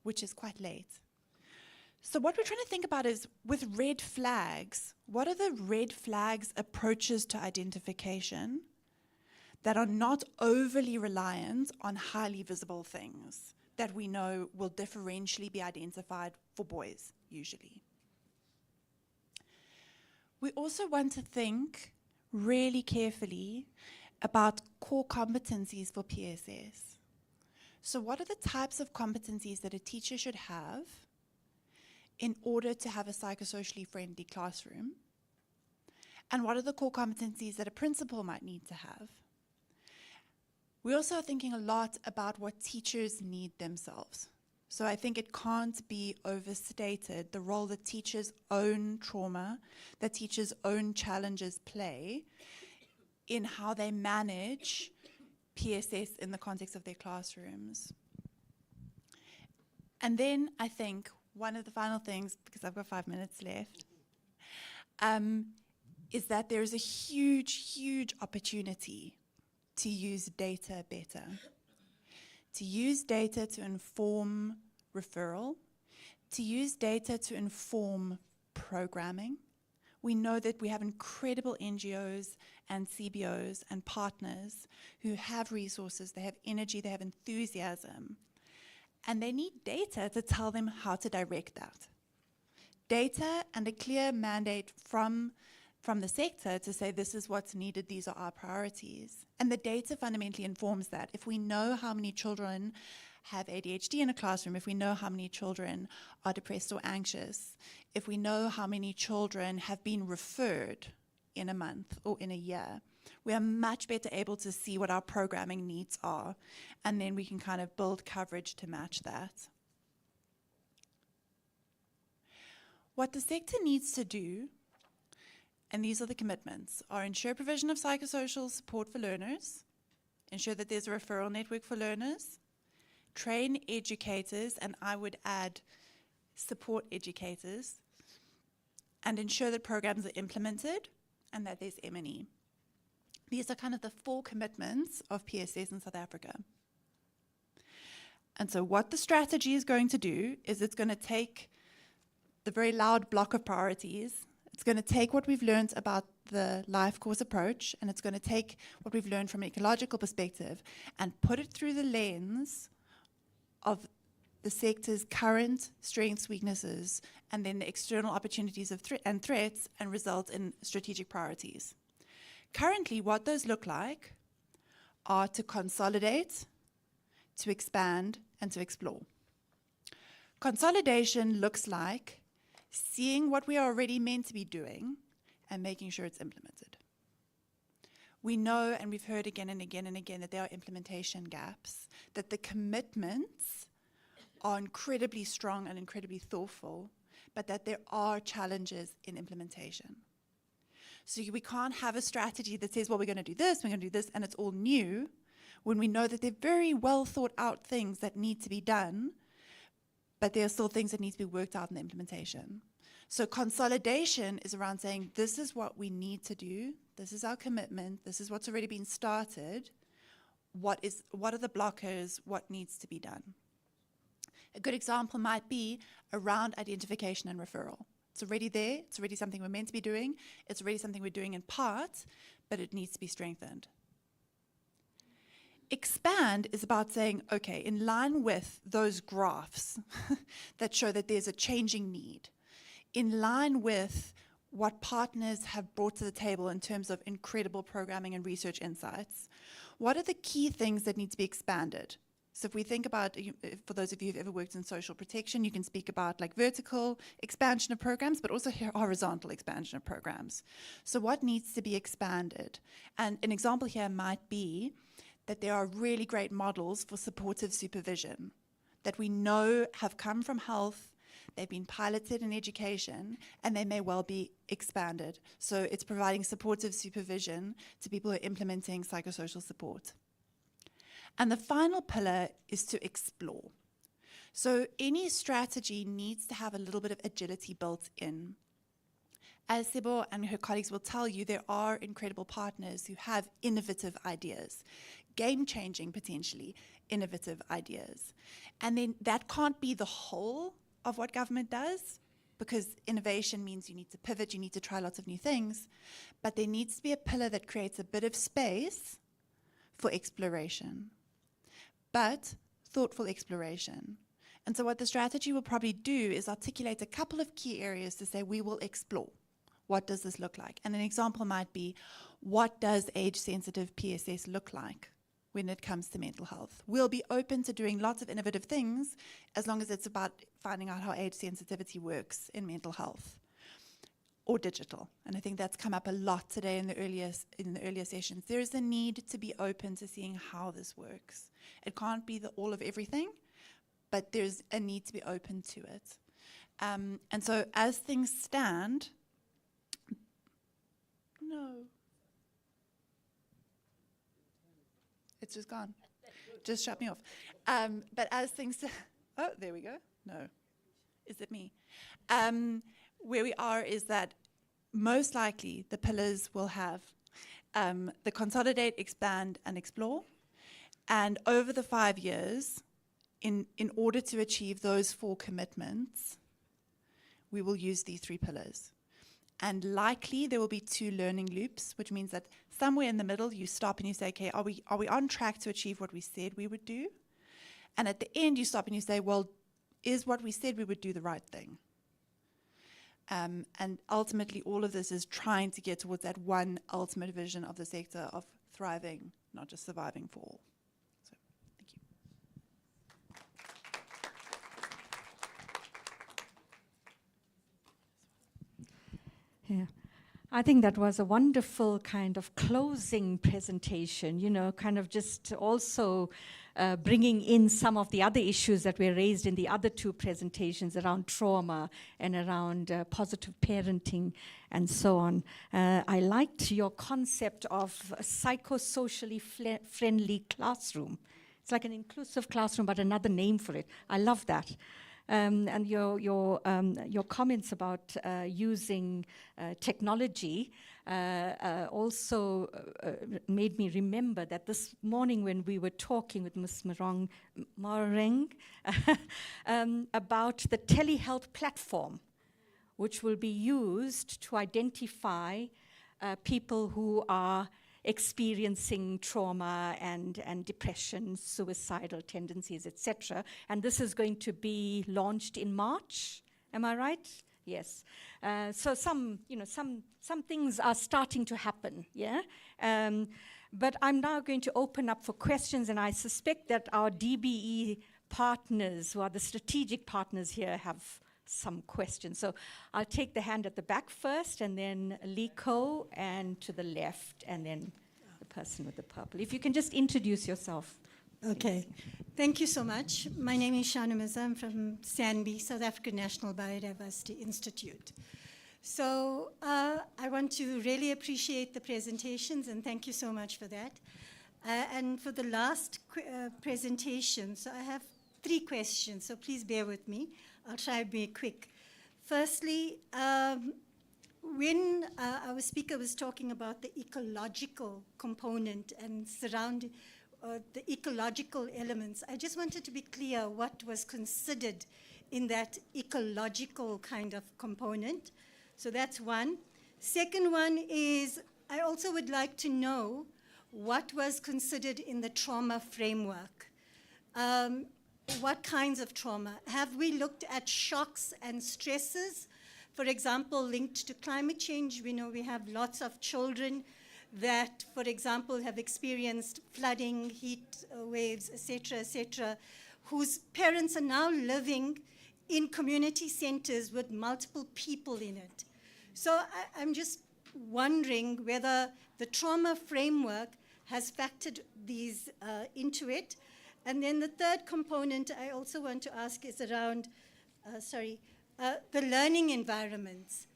which is quite late. So what we're trying to think about is, with red flags, what are the red flags approaches to identification that are not overly reliant on highly visible things that we know will differentially be identified for boys, usually. We also want to think really carefully about core competencies for PSS. So what are the types of competencies that a teacher should have in order to have a psychosocially friendly classroom? And what are the core competencies that a principal might need to have? We also are thinking a lot about what teachers need themselves. So I think it can't be overstated the role that teachers' own trauma, that teachers' own challenges play in how they manage PSS in the context of their classrooms. And then I think one of the final things, because I've got 5 minutes left, is that there is a huge, huge opportunity to use data better. To use data to inform referral, to use data to inform programming. We know that we have incredible NGOs and CBOs and partners who have resources, they have energy, they have enthusiasm, and they need data to tell them how to direct that. Data and a clear mandate from the sector to say this is what's needed, these are our priorities. And the data fundamentally informs that. If we know how many children have ADHD in a classroom, if we know how many children are depressed or anxious, if we know how many children have been referred in a month or in a year, we are much better able to see what our programming needs are, and then we can kind of build coverage to match that. What the sector needs to do, and these are the commitments, are ensure provision of psychosocial support for learners, ensure that there's a referral network for learners, train educators, and I would add support educators, and ensure that programs are implemented and that there's M&E. These are kind of the 4 commitments of PSS in South Africa. And so what the strategy is going to do is it's going to take the very loud block of priorities. It's going to take what we've learned about the life course approach, and it's going to take what we've learned from an ecological perspective and put it through the lens of the sector's current strengths, weaknesses, and then the external opportunities of and threats, and result in strategic priorities. Currently, what those look like are to consolidate, to expand, and to explore. Consolidation looks like seeing what we are already meant to be doing and making sure it's implemented. We know, and we've heard again and again and again, that there are implementation gaps, that the commitments are incredibly strong and incredibly thoughtful, but that there are challenges in implementation. So we can't have a strategy that says, well, we're going to do this, and it's all new, when we know that they're very well thought out things that need to be done, but there are still things that need to be worked out in the implementation. So consolidation is around saying, this is what we need to do, this is our commitment, this is what's already been started, what are the blockers, what needs to be done. A good example might be around identification and referral. It's already there, it's already something we're meant to be doing, it's already something we're doing in part, but it needs to be strengthened. Expand is about saying, okay, in line with those graphs that show that there's a changing need, in line with what partners have brought to the table in terms of incredible programming and research insights, what are the key things that need to be expanded? So if we think about, for those of you who've ever worked in social protection, you can speak about like vertical expansion of programs, but also horizontal expansion of programs. So what needs to be expanded? And an example here might be that there are really great models for supportive supervision that we know have come from health, they've been piloted in education, and they may well be expanded. So it's providing supportive supervision to people who are implementing psychosocial support. And the final pillar is to explore. So any strategy needs to have a little bit of agility built in. As Sebo and her colleagues will tell you, there are incredible partners who have innovative ideas, game-changing, potentially, innovative ideas. And then that can't be the whole of what government does, because innovation means you need to pivot, you need to try lots of new things, but there needs to be a pillar that creates a bit of space for exploration, but thoughtful exploration. And so what the strategy will probably do is articulate a couple of key areas to say, we will explore. What does this look like? And an example might be, what does age-sensitive PSS look like when it comes to mental health? We'll be open to doing lots of innovative things as long as it's about finding out how age sensitivity works in mental health or digital. And I think that's come up a lot today in the earlier sessions. There is a need to be open to seeing how this works. It can't be the all of everything, but there's a need to be open to it. And so as things stand, no. It's just gone. Just shut me off. But as things, oh, there we go. No. Is it me? Where we are is that most likely the pillars will have the consolidate, expand, and explore. And over the 5 years, in order to achieve those 4 commitments, we will use these 3 pillars. And likely there will be 2 learning loops, which means that somewhere in the middle you stop and you say, okay, are we on track to achieve what we said we would do? And at the end you stop and you say, well, is what we said we would do the right thing? And ultimately all of this is trying to get towards that one ultimate vision of the sector of thriving, not just surviving for all. So, thank you. Yeah. I think that was a wonderful kind of closing presentation, you know, kind of just also bringing in some of the other issues that were raised in the other 2 presentations around trauma and around positive parenting and so on. I liked your concept of a psychosocially friendly classroom. It's like an inclusive classroom, but another name for it. I love that. And your comments about using technology also made me remember that this morning when we were talking with Ms. Mareng about the telehealth platform, which will be used to identify people who are experiencing trauma and depression, suicidal tendencies, etc. And this is going to be launched in March. Am I right? Yes. So some things are starting to happen. Yeah. But I'm now going to open up for questions, and I suspect that our DBE partners, who are the strategic partners here, have some questions. So I'll take the hand at the back first, and then Liko, and to the left, and then the person with the purple. If you can just introduce yourself. Okay. Thank you so much. My name is Shana Mirza. I'm from SANBI, South African National Biodiversity Institute. So I want to really appreciate the presentations, and thank you so much for that. And for the last presentation, so I have 3 questions, so please bear with me. I'll try to be quick. Firstly, when our speaker was talking about the ecological component and surrounding the ecological elements, I just wanted to be clear what was considered in that ecological kind of component. So that's one. Second one is, I also would like to know what was considered in the trauma framework. What kinds of trauma? Have we looked at shocks and stresses? For example, linked to climate change, we know we have lots of children that, for example, have experienced flooding, heat waves, etc., whose parents are now living in community centers with multiple people in it. So I'm just wondering whether the trauma framework has factored these into it. And then the third component I also want to ask is around, the learning environments.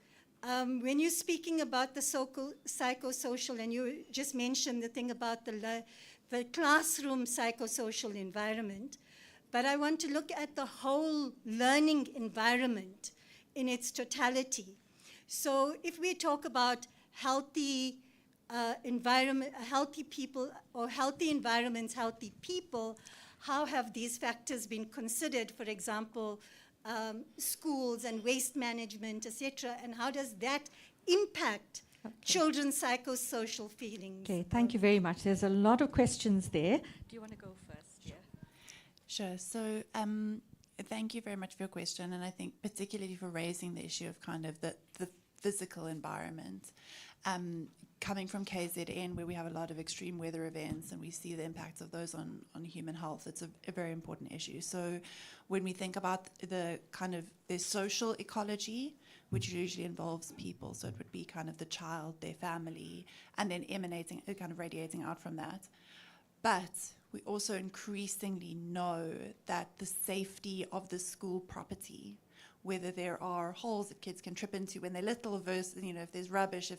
When you're speaking about the psychosocial, and you just mentioned the thing about the classroom psychosocial environment, but I want to look at the whole learning environment in its totality. So if we talk about healthy environment, healthy people, or healthy environments, healthy people, how have these factors been considered? For example, schools and waste management, etc., and how does that impact children's psychosocial feelings? Okay, thank you very much. There's a lot of questions there. Do you want to go first? Yeah. Sure. So thank you very much for your question, and I think particularly for raising the issue of kind of the physical environment. Coming from KZN, where we have a lot of extreme weather events and we see the impacts of those on human health, it's a very important issue. So when we think about the kind of their social ecology, which usually involves people, so it would be kind of the child, their family, and then emanating, kind of radiating out from that. But we also increasingly know that the safety of the school property, whether there are holes that kids can trip into when they're little versus, if there's rubbish,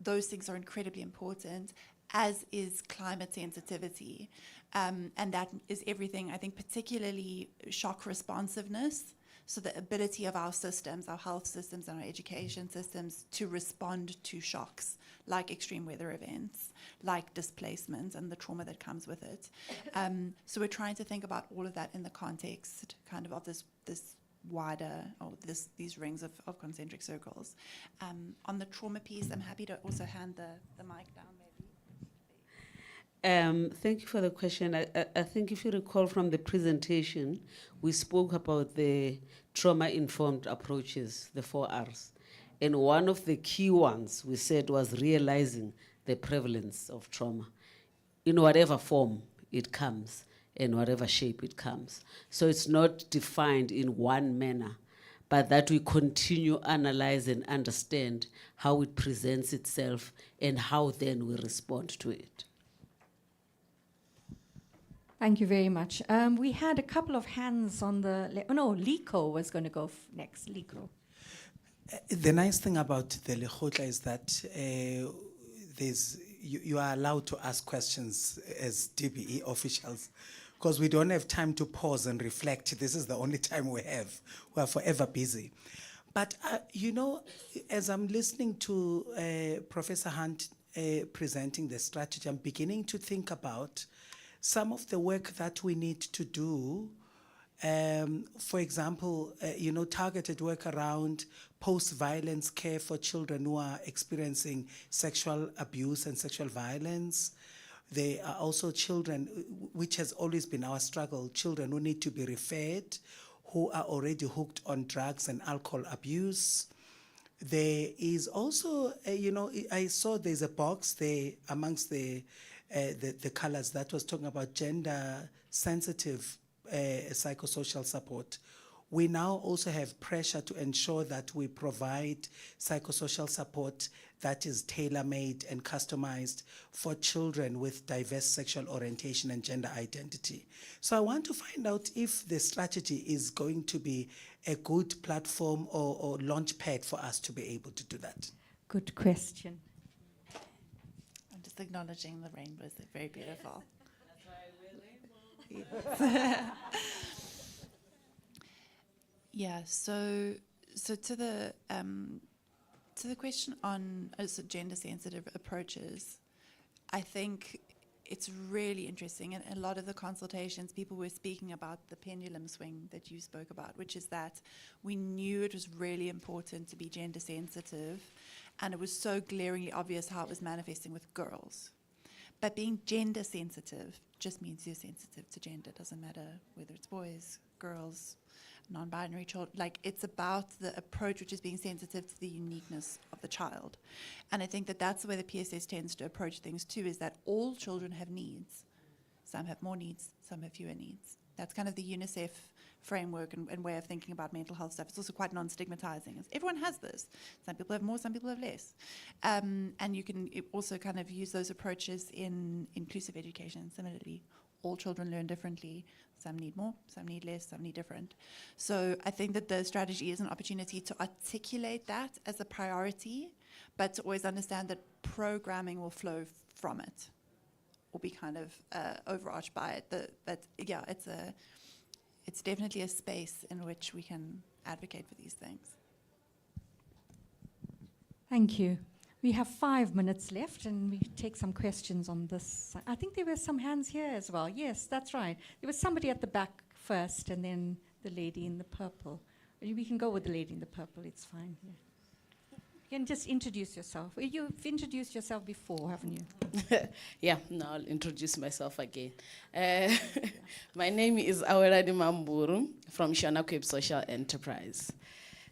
those things are incredibly important, as is climate sensitivity. And that is everything, I think, particularly shock responsiveness. So the ability of our systems, our health systems and our education systems to respond to shocks, like extreme weather events, like displacement and the trauma that comes with it. So we're trying to think about all of that in the context kind of this wider, or these rings of concentric circles. On the trauma piece, I'm happy to also hand the mic down maybe. Thank you for the question. I think if you recall from the presentation, we spoke about the trauma-informed approaches, the 4 Rs. And one of the key ones we said was realizing the prevalence of trauma in whatever form it comes, in whatever shape it comes. So it's not defined in one manner, but that we continue analyze and understand how it presents itself and how then we respond to it. Thank you very much. We had a couple of hands on the, Liko was going to go next. Liko. The nice thing about the Lekgotla is that you are allowed to ask questions as DBE officials, because we don't have time to pause and reflect. This is the only time we have. We are forever busy. But, as I'm listening to Professor Hunt presenting the strategy, I'm beginning to think about some of the work that we need to do For example, targeted work around post-violence care for children who are experiencing sexual abuse and sexual violence. There are also children, which has always been our struggle, children who need to be referred, who are already hooked on drugs and alcohol abuse. There is also, I saw there's a box there amongst the colors that was talking about gender-sensitive psychosocial support. We now also have pressure to ensure that we provide psychosocial support that is tailor-made and customized for children with diverse sexual orientation and gender identity. So I want to find out if the strategy is going to be a good platform or launch pad for us to be able to do that. Good question. I'm just acknowledging the rainbows. They're very beautiful. Yeah. So to the question on gender-sensitive approaches, I think it's really interesting. And a lot of the consultations, people were speaking about the pendulum swing that you spoke about, which is that we knew it was really important to be gender-sensitive, and it was so glaringly obvious how it was manifesting with girls. But being gender-sensitive just means you're sensitive to gender. It doesn't matter whether it's boys, girls, non-binary children. Like, it's about the approach which is being sensitive to the uniqueness of the child. And I think that that's the way the PSS tends to approach things too, is that all children have needs. Some have more needs, some have fewer needs. That's kind of the UNICEF framework and way of thinking about mental health stuff. It's also quite non-stigmatizing. Everyone has this. Some people have more, some people have less. And you can also kind of use those approaches in inclusive education similarly. All children learn differently. Some need more, some need less, some need different. So I think that the strategy is an opportunity to articulate that as a priority, but to always understand that programming will flow from it or be kind of overarched by it. But yeah, it's definitely a space in which we can advocate for these things. Thank you. We have 5 minutes left, and we take some questions on this. I think there were some hands here as well. Yes, that's right. There was somebody at the back first, and then the lady in the purple. We can go with the lady in the purple. It's fine. Yeah. You can just introduce yourself. You've introduced yourself before, haven't you? Yeah, no, I'll introduce myself again. My name is Awelani Mamburu from Shanakweb Social Enterprise.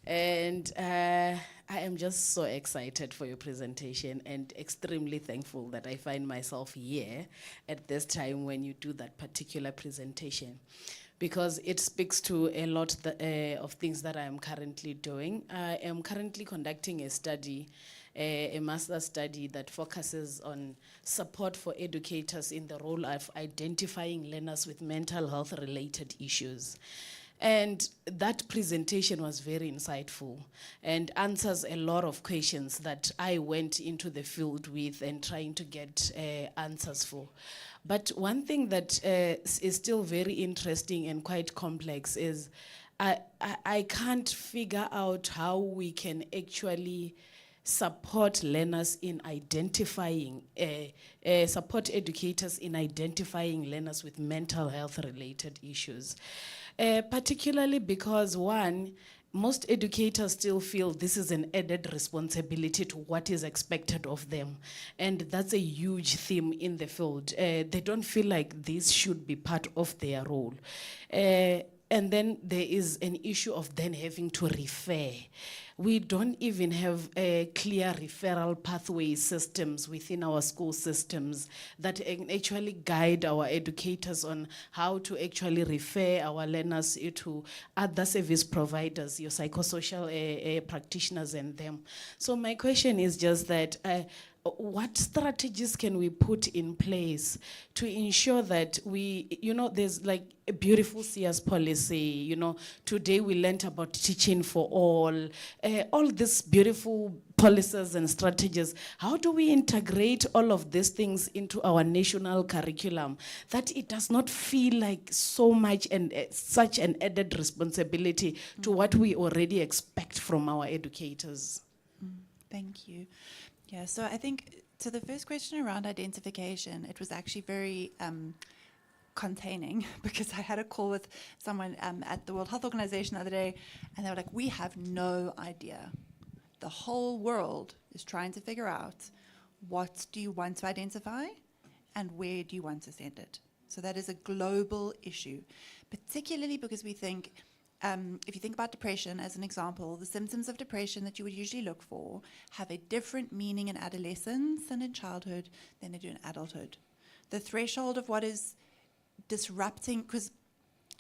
And I am just so excited for your presentation and extremely thankful that I find myself here at this time when you do that particular presentation, because it speaks to a lot of things that I am currently doing. I am currently conducting a study, a master's study that focuses on support for educators in the role of identifying learners with mental health related issues. And that presentation was very insightful and answers a lot of questions that I went into the field with and trying to get answers for. But one thing that is still very interesting and quite complex is I can't figure out how we can actually support learners in identifying, support educators in identifying learners with mental health related issues. Particularly because, one, most educators still feel this is an added responsibility to what is expected of them. And that's a huge theme in the field. They don't feel like this should be part of their role. And then there is an issue of then having to refer. We don't even have clear referral pathway systems within our school systems that actually guide our educators on how to actually refer our learners to other service providers, your psychosocial practitioners and them. So my question is just that, what strategies can we put in place to ensure that we, there's like a beautiful CS policy, today we learned about teaching for all these beautiful policies and strategies. How do we integrate all of these things into our national curriculum that it does not feel like so much and such an added responsibility to what we already expect from our educators? Thank you. Yeah, so I think to the first question around identification, it was actually very containing because I had a call with someone at the World Health Organization the other day, and they were like, we have no idea. The whole world is trying to figure out what do you want to identify and where do you want to send it. So that is a global issue, particularly because we think, if you think about depression as an example, the symptoms of depression that you would usually look for have a different meaning in adolescence and in childhood than they do in adulthood. The threshold of what is disrupting, because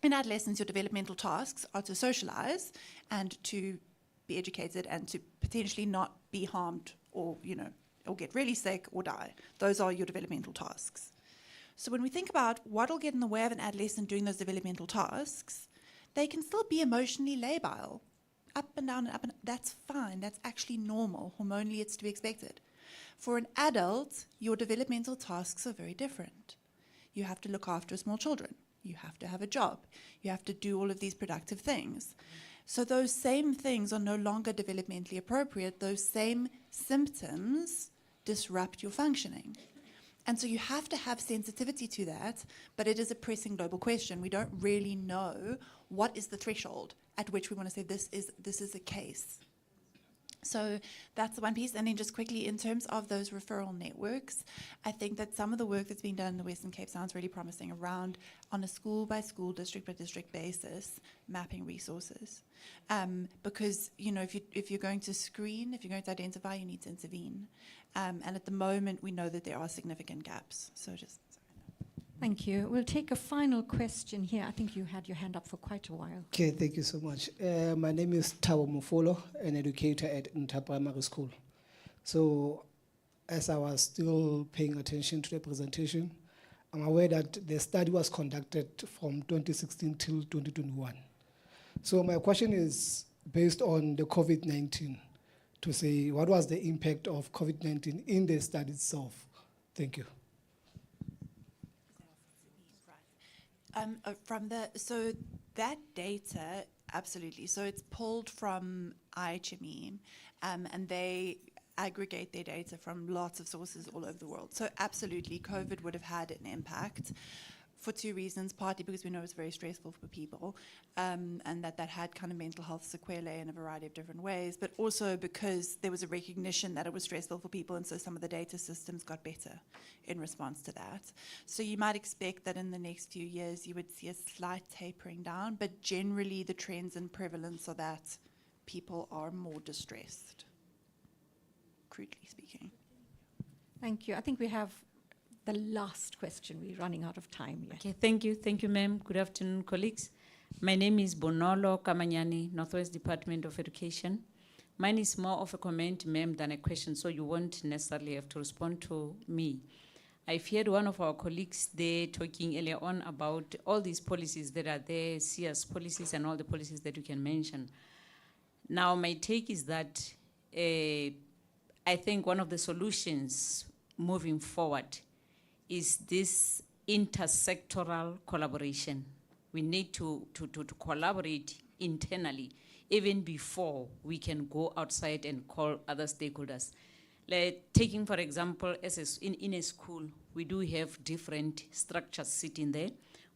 in adolescence your developmental tasks are to socialize and to be educated and to potentially not be harmed or, or get really sick or die. Those are your developmental tasks. So when we think about what will get in the way of an adolescent doing those developmental tasks, they can still be emotionally labile, up and down and up and down. That's fine. That's actually normal. Hormonally, it's to be expected. For an adult, your developmental tasks are very different. You have to look after small children. You have to have a job. You have to do all of these productive things. So those same things are no longer developmentally appropriate. Those same symptoms disrupt your functioning. And so you have to have sensitivity to that, but it is a pressing global question. We don't really know what is the threshold at which we want to say this is a case. So that's the one piece. And then just quickly, in terms of those referral networks, I think that some of the work that's been done in the Western Cape sounds really promising around, on a school-by-school, district-by-district basis, mapping resources. Because, if you're going to screen, if you're going to identify, you need to intervene. And at the moment, we know that there are significant gaps. So just... Thank you. We'll take a final question here. I think you had your hand up for quite a while. Okay, thank you so much. My name is Thabo Mufolo, an educator at Nta Primary School. So, as I was still paying attention to the presentation, I'm aware that the study was conducted from 2016 till 2021. So my question is based on the COVID-19, to say what was the impact of COVID-19 in the study itself? Thank you. So that data, absolutely. So it's pulled from IHME, and they aggregate their data from lots of sources all over the world. So absolutely, COVID would have had an impact for two reasons, partly because we know it's very stressful for people, and that had kind of mental health sequelae in a variety of different ways, but also because there was a recognition that it was stressful for people, and so some of the data systems got better in response to that. So you might expect that in the next few years you would see a slight tapering down, but generally the trends and prevalence are that people are more distressed, crudely speaking. Thank you. I think we have the last question. We're running out of time here. Okay, thank you, ma'am. Good afternoon, colleagues. My name is Bonolo Kamanyani, Northwest Department of Education. Mine is more of a comment, ma'am, than a question, so you won't necessarily have to respond to me. I've heard one of our colleagues there talking earlier on about all these policies that are there, CS policies and all the policies that you can mention. Now, my take is that I think one of the solutions moving forward is this intersectoral collaboration. We need to collaborate internally, even before we can go outside and call other stakeholders. Like taking, for example, in a school, we do have different structures sitting there.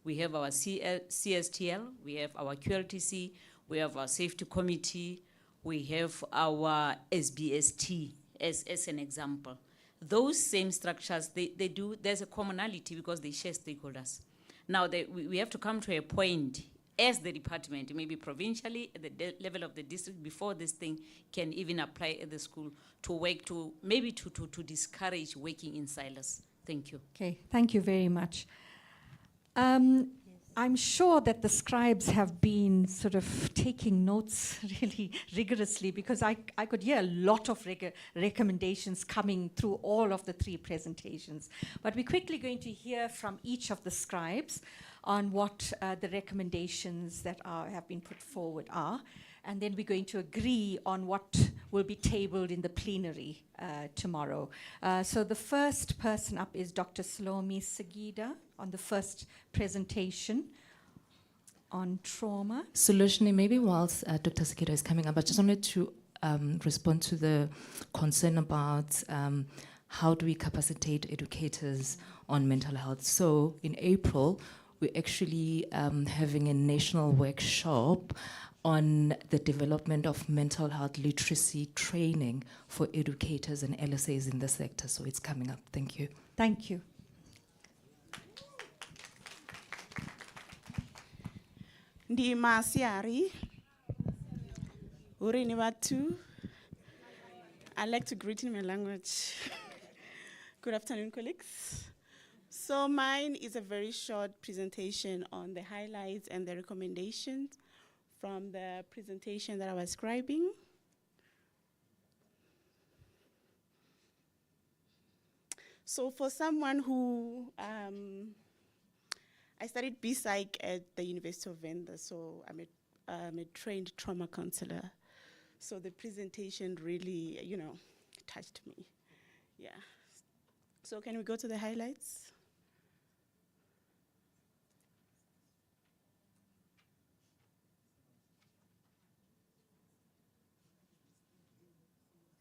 We have our CSTL, we have our QLTC, we have our safety committee, we have our SBST as an example. Those same structures, there's a commonality because they share stakeholders. Now, we have to come to a point as the department, maybe provincially, at the level of the district, before this thing can even apply at the school, to work to, maybe to discourage working in silos. Thank you. Okay, thank you very much. I'm sure that the scribes have been sort of taking notes really rigorously, because I could hear a lot of recommendations coming through all of the three presentations. But we're quickly going to hear from each of the scribes on what the recommendations that have been put forward are. And then we're going to agree on what will be tabled in the plenary tomorrow. So the first person up is Dr. Salome Sagida on the first presentation on trauma. Solution, maybe whilst Dr. Sagida is coming up, I just wanted to respond to the concern about how do we capacitate educators on mental health. So in April, we're actually having a national workshop on the development of mental health literacy training for educators and LSAs in the sector. So it's coming up. Thank you. Thank you. Ndima Siari, Urini Watu. I'd like to greet in my language. Good afternoon, colleagues. So mine is a very short presentation on the highlights and the recommendations from the presentation that I was scribing. So for someone who, I studied B-Psych at the University of Venda, so I'm a trained trauma counselor. So the presentation really, touched me. Yeah. So can we go to the highlights?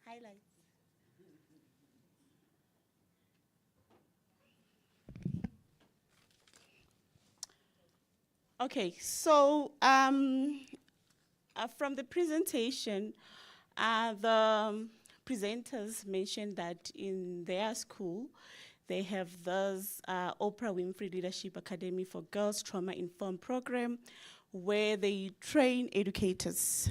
Highlights. Okay, so from the presentation, the presenters mentioned that in their school, they have this Oprah Winfrey Leadership Academy for Girls Trauma-Informed program, where they train educators,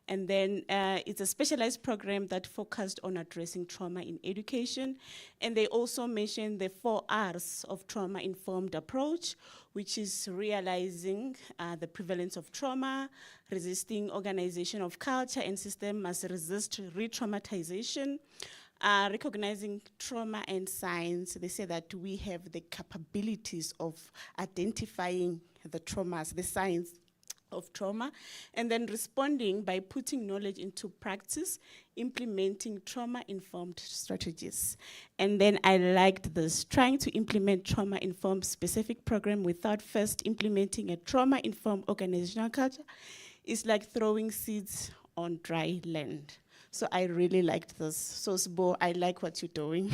and then it's a specialized program that focused on addressing trauma in education. And they also mentioned the 4 R's of trauma-informed approach, which is realizing the prevalence of trauma, resisting organization of culture and system must resist re-traumatization, recognizing trauma and science. They say that we have the capabilities of identifying the traumas, the science of trauma, and then responding by putting knowledge into practice, implementing trauma-informed strategies. And then I liked this, trying to implement trauma-informed specific program without first implementing a trauma-informed organizational culture is like throwing seeds on dry land. So I really liked this. So Sbo, I like what you're doing.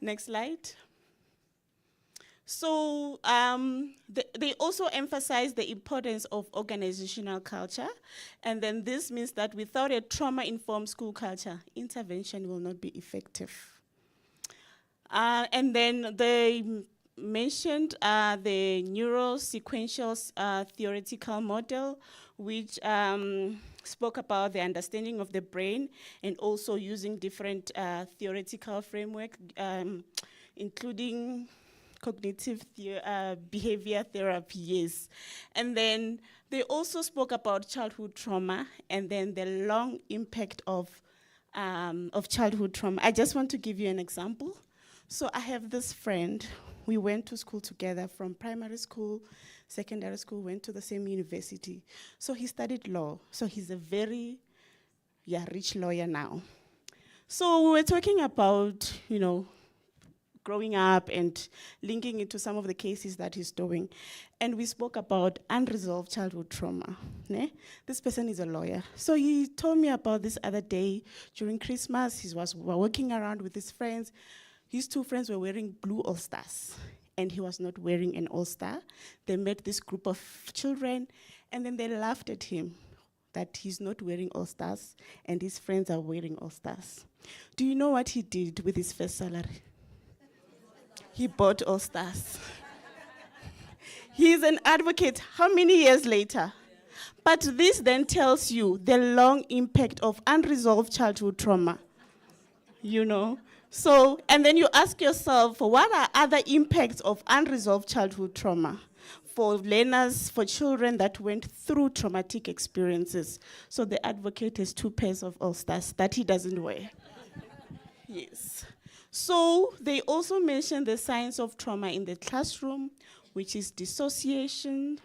Next slide. So they also emphasize the importance of organizational culture. And then this means that without a trauma-informed school culture, intervention will not be effective. And then they mentioned the neurosequential theoretical model, which spoke about the understanding of the brain and also using different theoretical framework, including cognitive behavior therapy, yes. And then they also spoke about childhood trauma and then the long impact of childhood trauma. I just want to give you an example. So I have this friend. We went to school together from primary school, secondary school, went to the same university. So he studied law. So he's a very rich lawyer now. So we were talking about, growing up and linking it to some of the cases that he's doing. And we spoke about unresolved childhood trauma. This person is a lawyer. So he told me about this other day during Christmas. He was walking around with his friends. His 2 friends were wearing blue all-stars, and he was not wearing an all-star. They met this group of children, and then they laughed at him that he's not wearing all-stars, and his friends are wearing all-stars. Do you know what he did with his first salary? He bought all-stars. He's an advocate. How many years later? But this then tells you the long impact of unresolved childhood trauma, So, and then you ask yourself, what are other impacts of unresolved childhood trauma for learners, for children that went through traumatic experiences? So the advocate has 2 pairs of all-stars that he doesn't wear. Yes. So they also mentioned the science of trauma in the classroom, which is dissociation.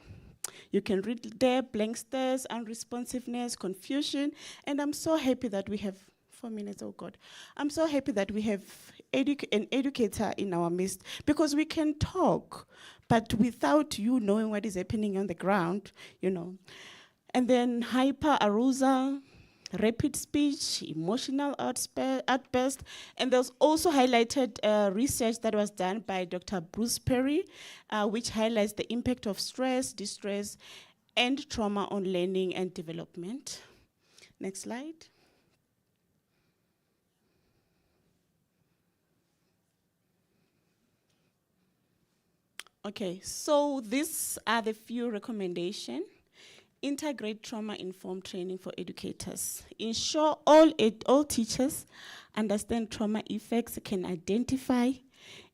You can read there, blank stares, unresponsiveness, confusion. And I'm so happy that we have 4 minutes, oh God. I'm so happy that we have an educator in our midst, because we can talk, but without you knowing what is happening on the ground, And then hyperarousal, rapid speech, emotional outburst. And there's also highlighted research that was done by Dr. Bruce Perry, which highlights the impact of stress, distress, and trauma on learning and development. Next slide. Okay, so these are the few recommendations. Integrate trauma-informed training for educators. Ensure all teachers understand trauma effects, can identify,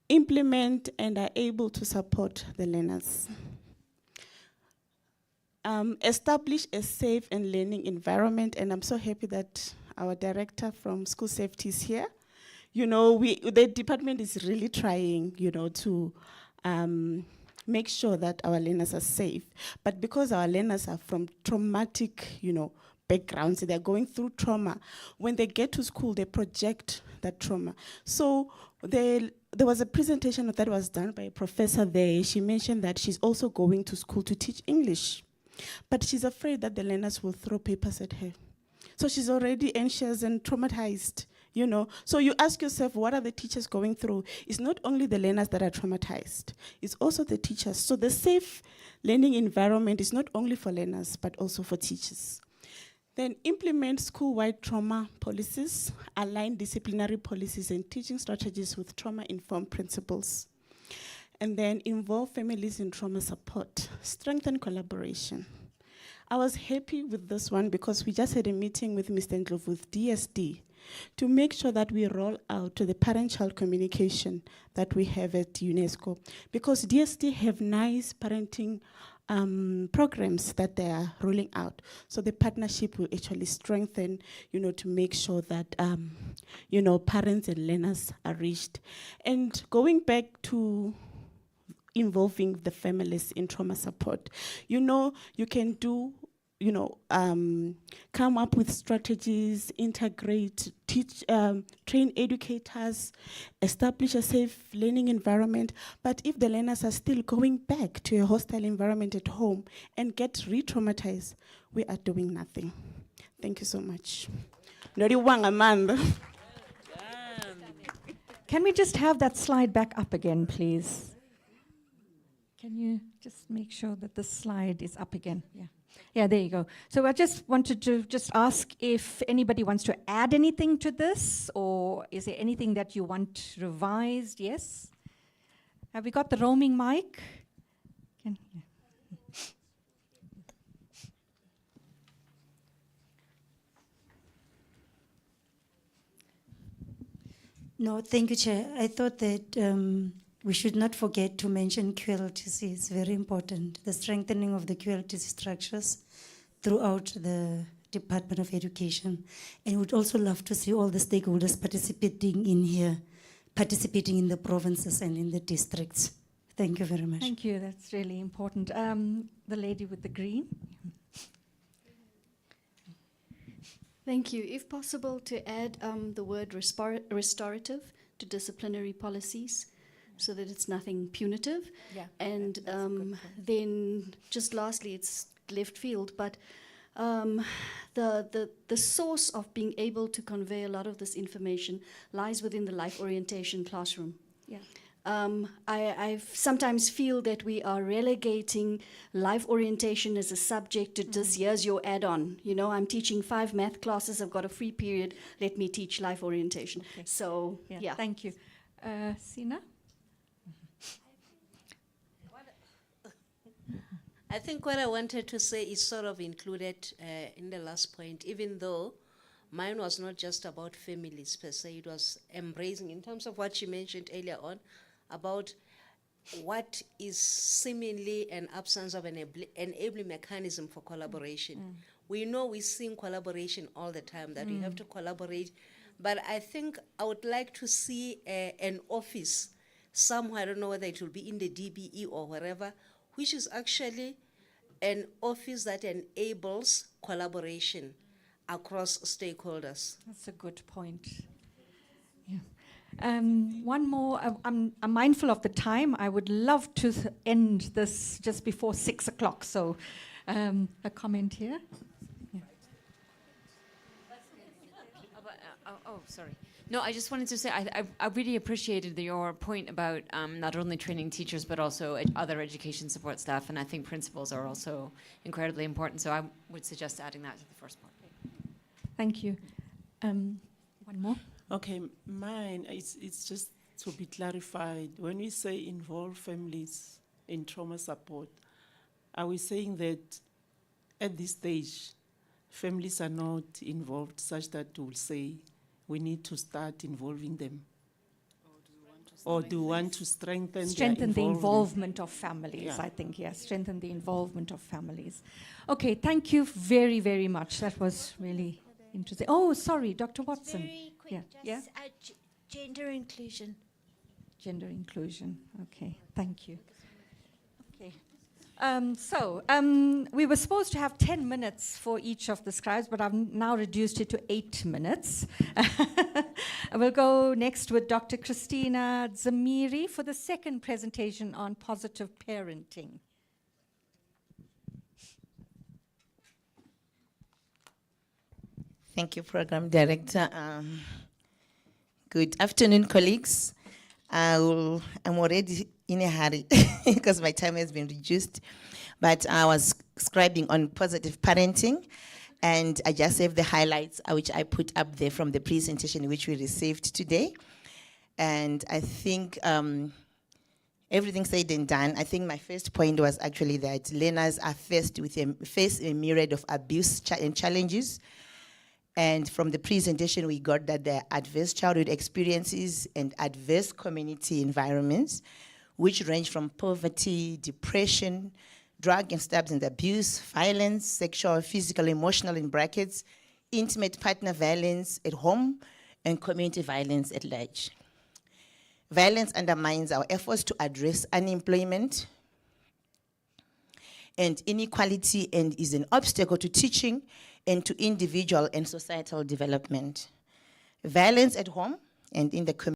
implement, and are able to support the learners. Establish a safe and learning environment, and I'm so happy that our director from school safety is here. You know, the department is really trying, you know, to make sure that our learners are safe. But because our learners are from traumatic, you know, backgrounds, they're going through trauma, when they get to school, they project that trauma. So there was a presentation that was done by a professor there. She mentioned that she's also going to school to teach English, but she's afraid that the learners will throw papers at her. So she's already anxious and traumatized. You know, so you ask yourself, what are the teachers going through? It's not only the learners that are traumatized, it's also the teachers. So the safe learning environment is not only for learners, but also for teachers. Then implement school-wide trauma policies, align disciplinary policies and teaching strategies with trauma-informed principles. And then involve families in trauma support, strengthen collaboration. I was happy with this one because we just had a meeting with Mr. Ndlovu with DSD to make sure that we roll out to the parent-child communication that we have at UNESCO. Because DSD have nice parenting programs that they are rolling out. So the partnership will actually strengthen, you know, to make sure that, you know, parents and learners are reached. And going back to involving the families in trauma support, you know, you can do, you know, come up with strategies, integrate, teach, train educators, establish a safe learning environment. But if the learners are still going back to a hostile environment at home and get re-traumatized, we are doing nothing. Thank you so much. Can we just have that slide back up again, please? Can you just make sure that the slide is up again? Yeah. Yeah, there you go. So I just wanted to just ask if anybody wants to add anything to this, or is there anything that you want revised? Yes? Have we got the roaming mic? Yeah. No, thank you, Chair. I thought that we should not forget to mention QLTC. It's very important. The strengthening of the QLTC structures throughout the Department of Education. And we'd also love to see all the stakeholders participating in here, participating in the provinces and in the districts. Thank you very much. Thank you. That's really important. The lady with the green. Thank you. If possible, to add the word restorative to disciplinary policies, so that it's nothing punitive. Yeah, and then just lastly, it's left field, but the source of being able to convey a lot of this information lies within the life orientation classroom. Yeah. I sometimes feel that we are relegating life orientation as a subject to just, here's your add-on. You know, I'm teaching 5 math classes, I've got a free period, let me teach life orientation. Okay. So, yeah. Thank you. Sina? I think what I wanted to say is sort of included in the last point, even though mine was not just about families per se, it was embracing, in terms of what you mentioned earlier on, about what is seemingly an absence of an enabling mechanism for collaboration. We know we sing collaboration all the time, that we have to collaborate, but I think I would like to see an office somewhere, I don't know whether it will be in the DBE or wherever, which is actually an office that enables collaboration across stakeholders. That's a good point. Yeah. One more. I'm mindful of the time. I would love to end this just before 6 o'clock. So, a comment here. Yeah. Oh, sorry. No, I just wanted to say I really appreciated your point about not only training teachers but also other education support staff, and I think principals are also incredibly important. So I would suggest adding that to the first part. Thank you. One more. Okay, mine, it's just to be clarified. When we say involve families in trauma support, are we saying that at this stage, families are not involved such that we'll say we need to start involving them? Or do we want to strengthen The involvement of families, Yeah. I think, yes. Strengthen the involvement of families. Okay, thank you very, very much. That was really interesting. Oh, sorry, Dr. Watson. Very quick, Yeah. just Yeah? gender inclusion. Gender inclusion. Okay, thank you. Okay. We were supposed to have 10 minutes for each of the scribes, but I've now reduced it to 8 minutes. We'll go next with Dr. Christina Zamiri for the second presentation on positive parenting. Thank you, Program Director. Good afternoon, colleagues. I'm already in a hurry because my time has been reduced, but I was scribing on positive parenting, and I just saved the highlights which I put up there from the presentation which we received today. And I think everything said and done, I think my first point was actually that learners are faced with a myriad of abuse and challenges. And from the presentation, we got that there are adverse childhood experiences and adverse community environments, which range from poverty, depression, drug and substance abuse, violence, sexual, physical, emotional in brackets, intimate partner violence at home, and community violence at large. Violence undermines our efforts to address unemployment and inequality and is an obstacle to teaching and to individual and societal development. Violence at home and in the community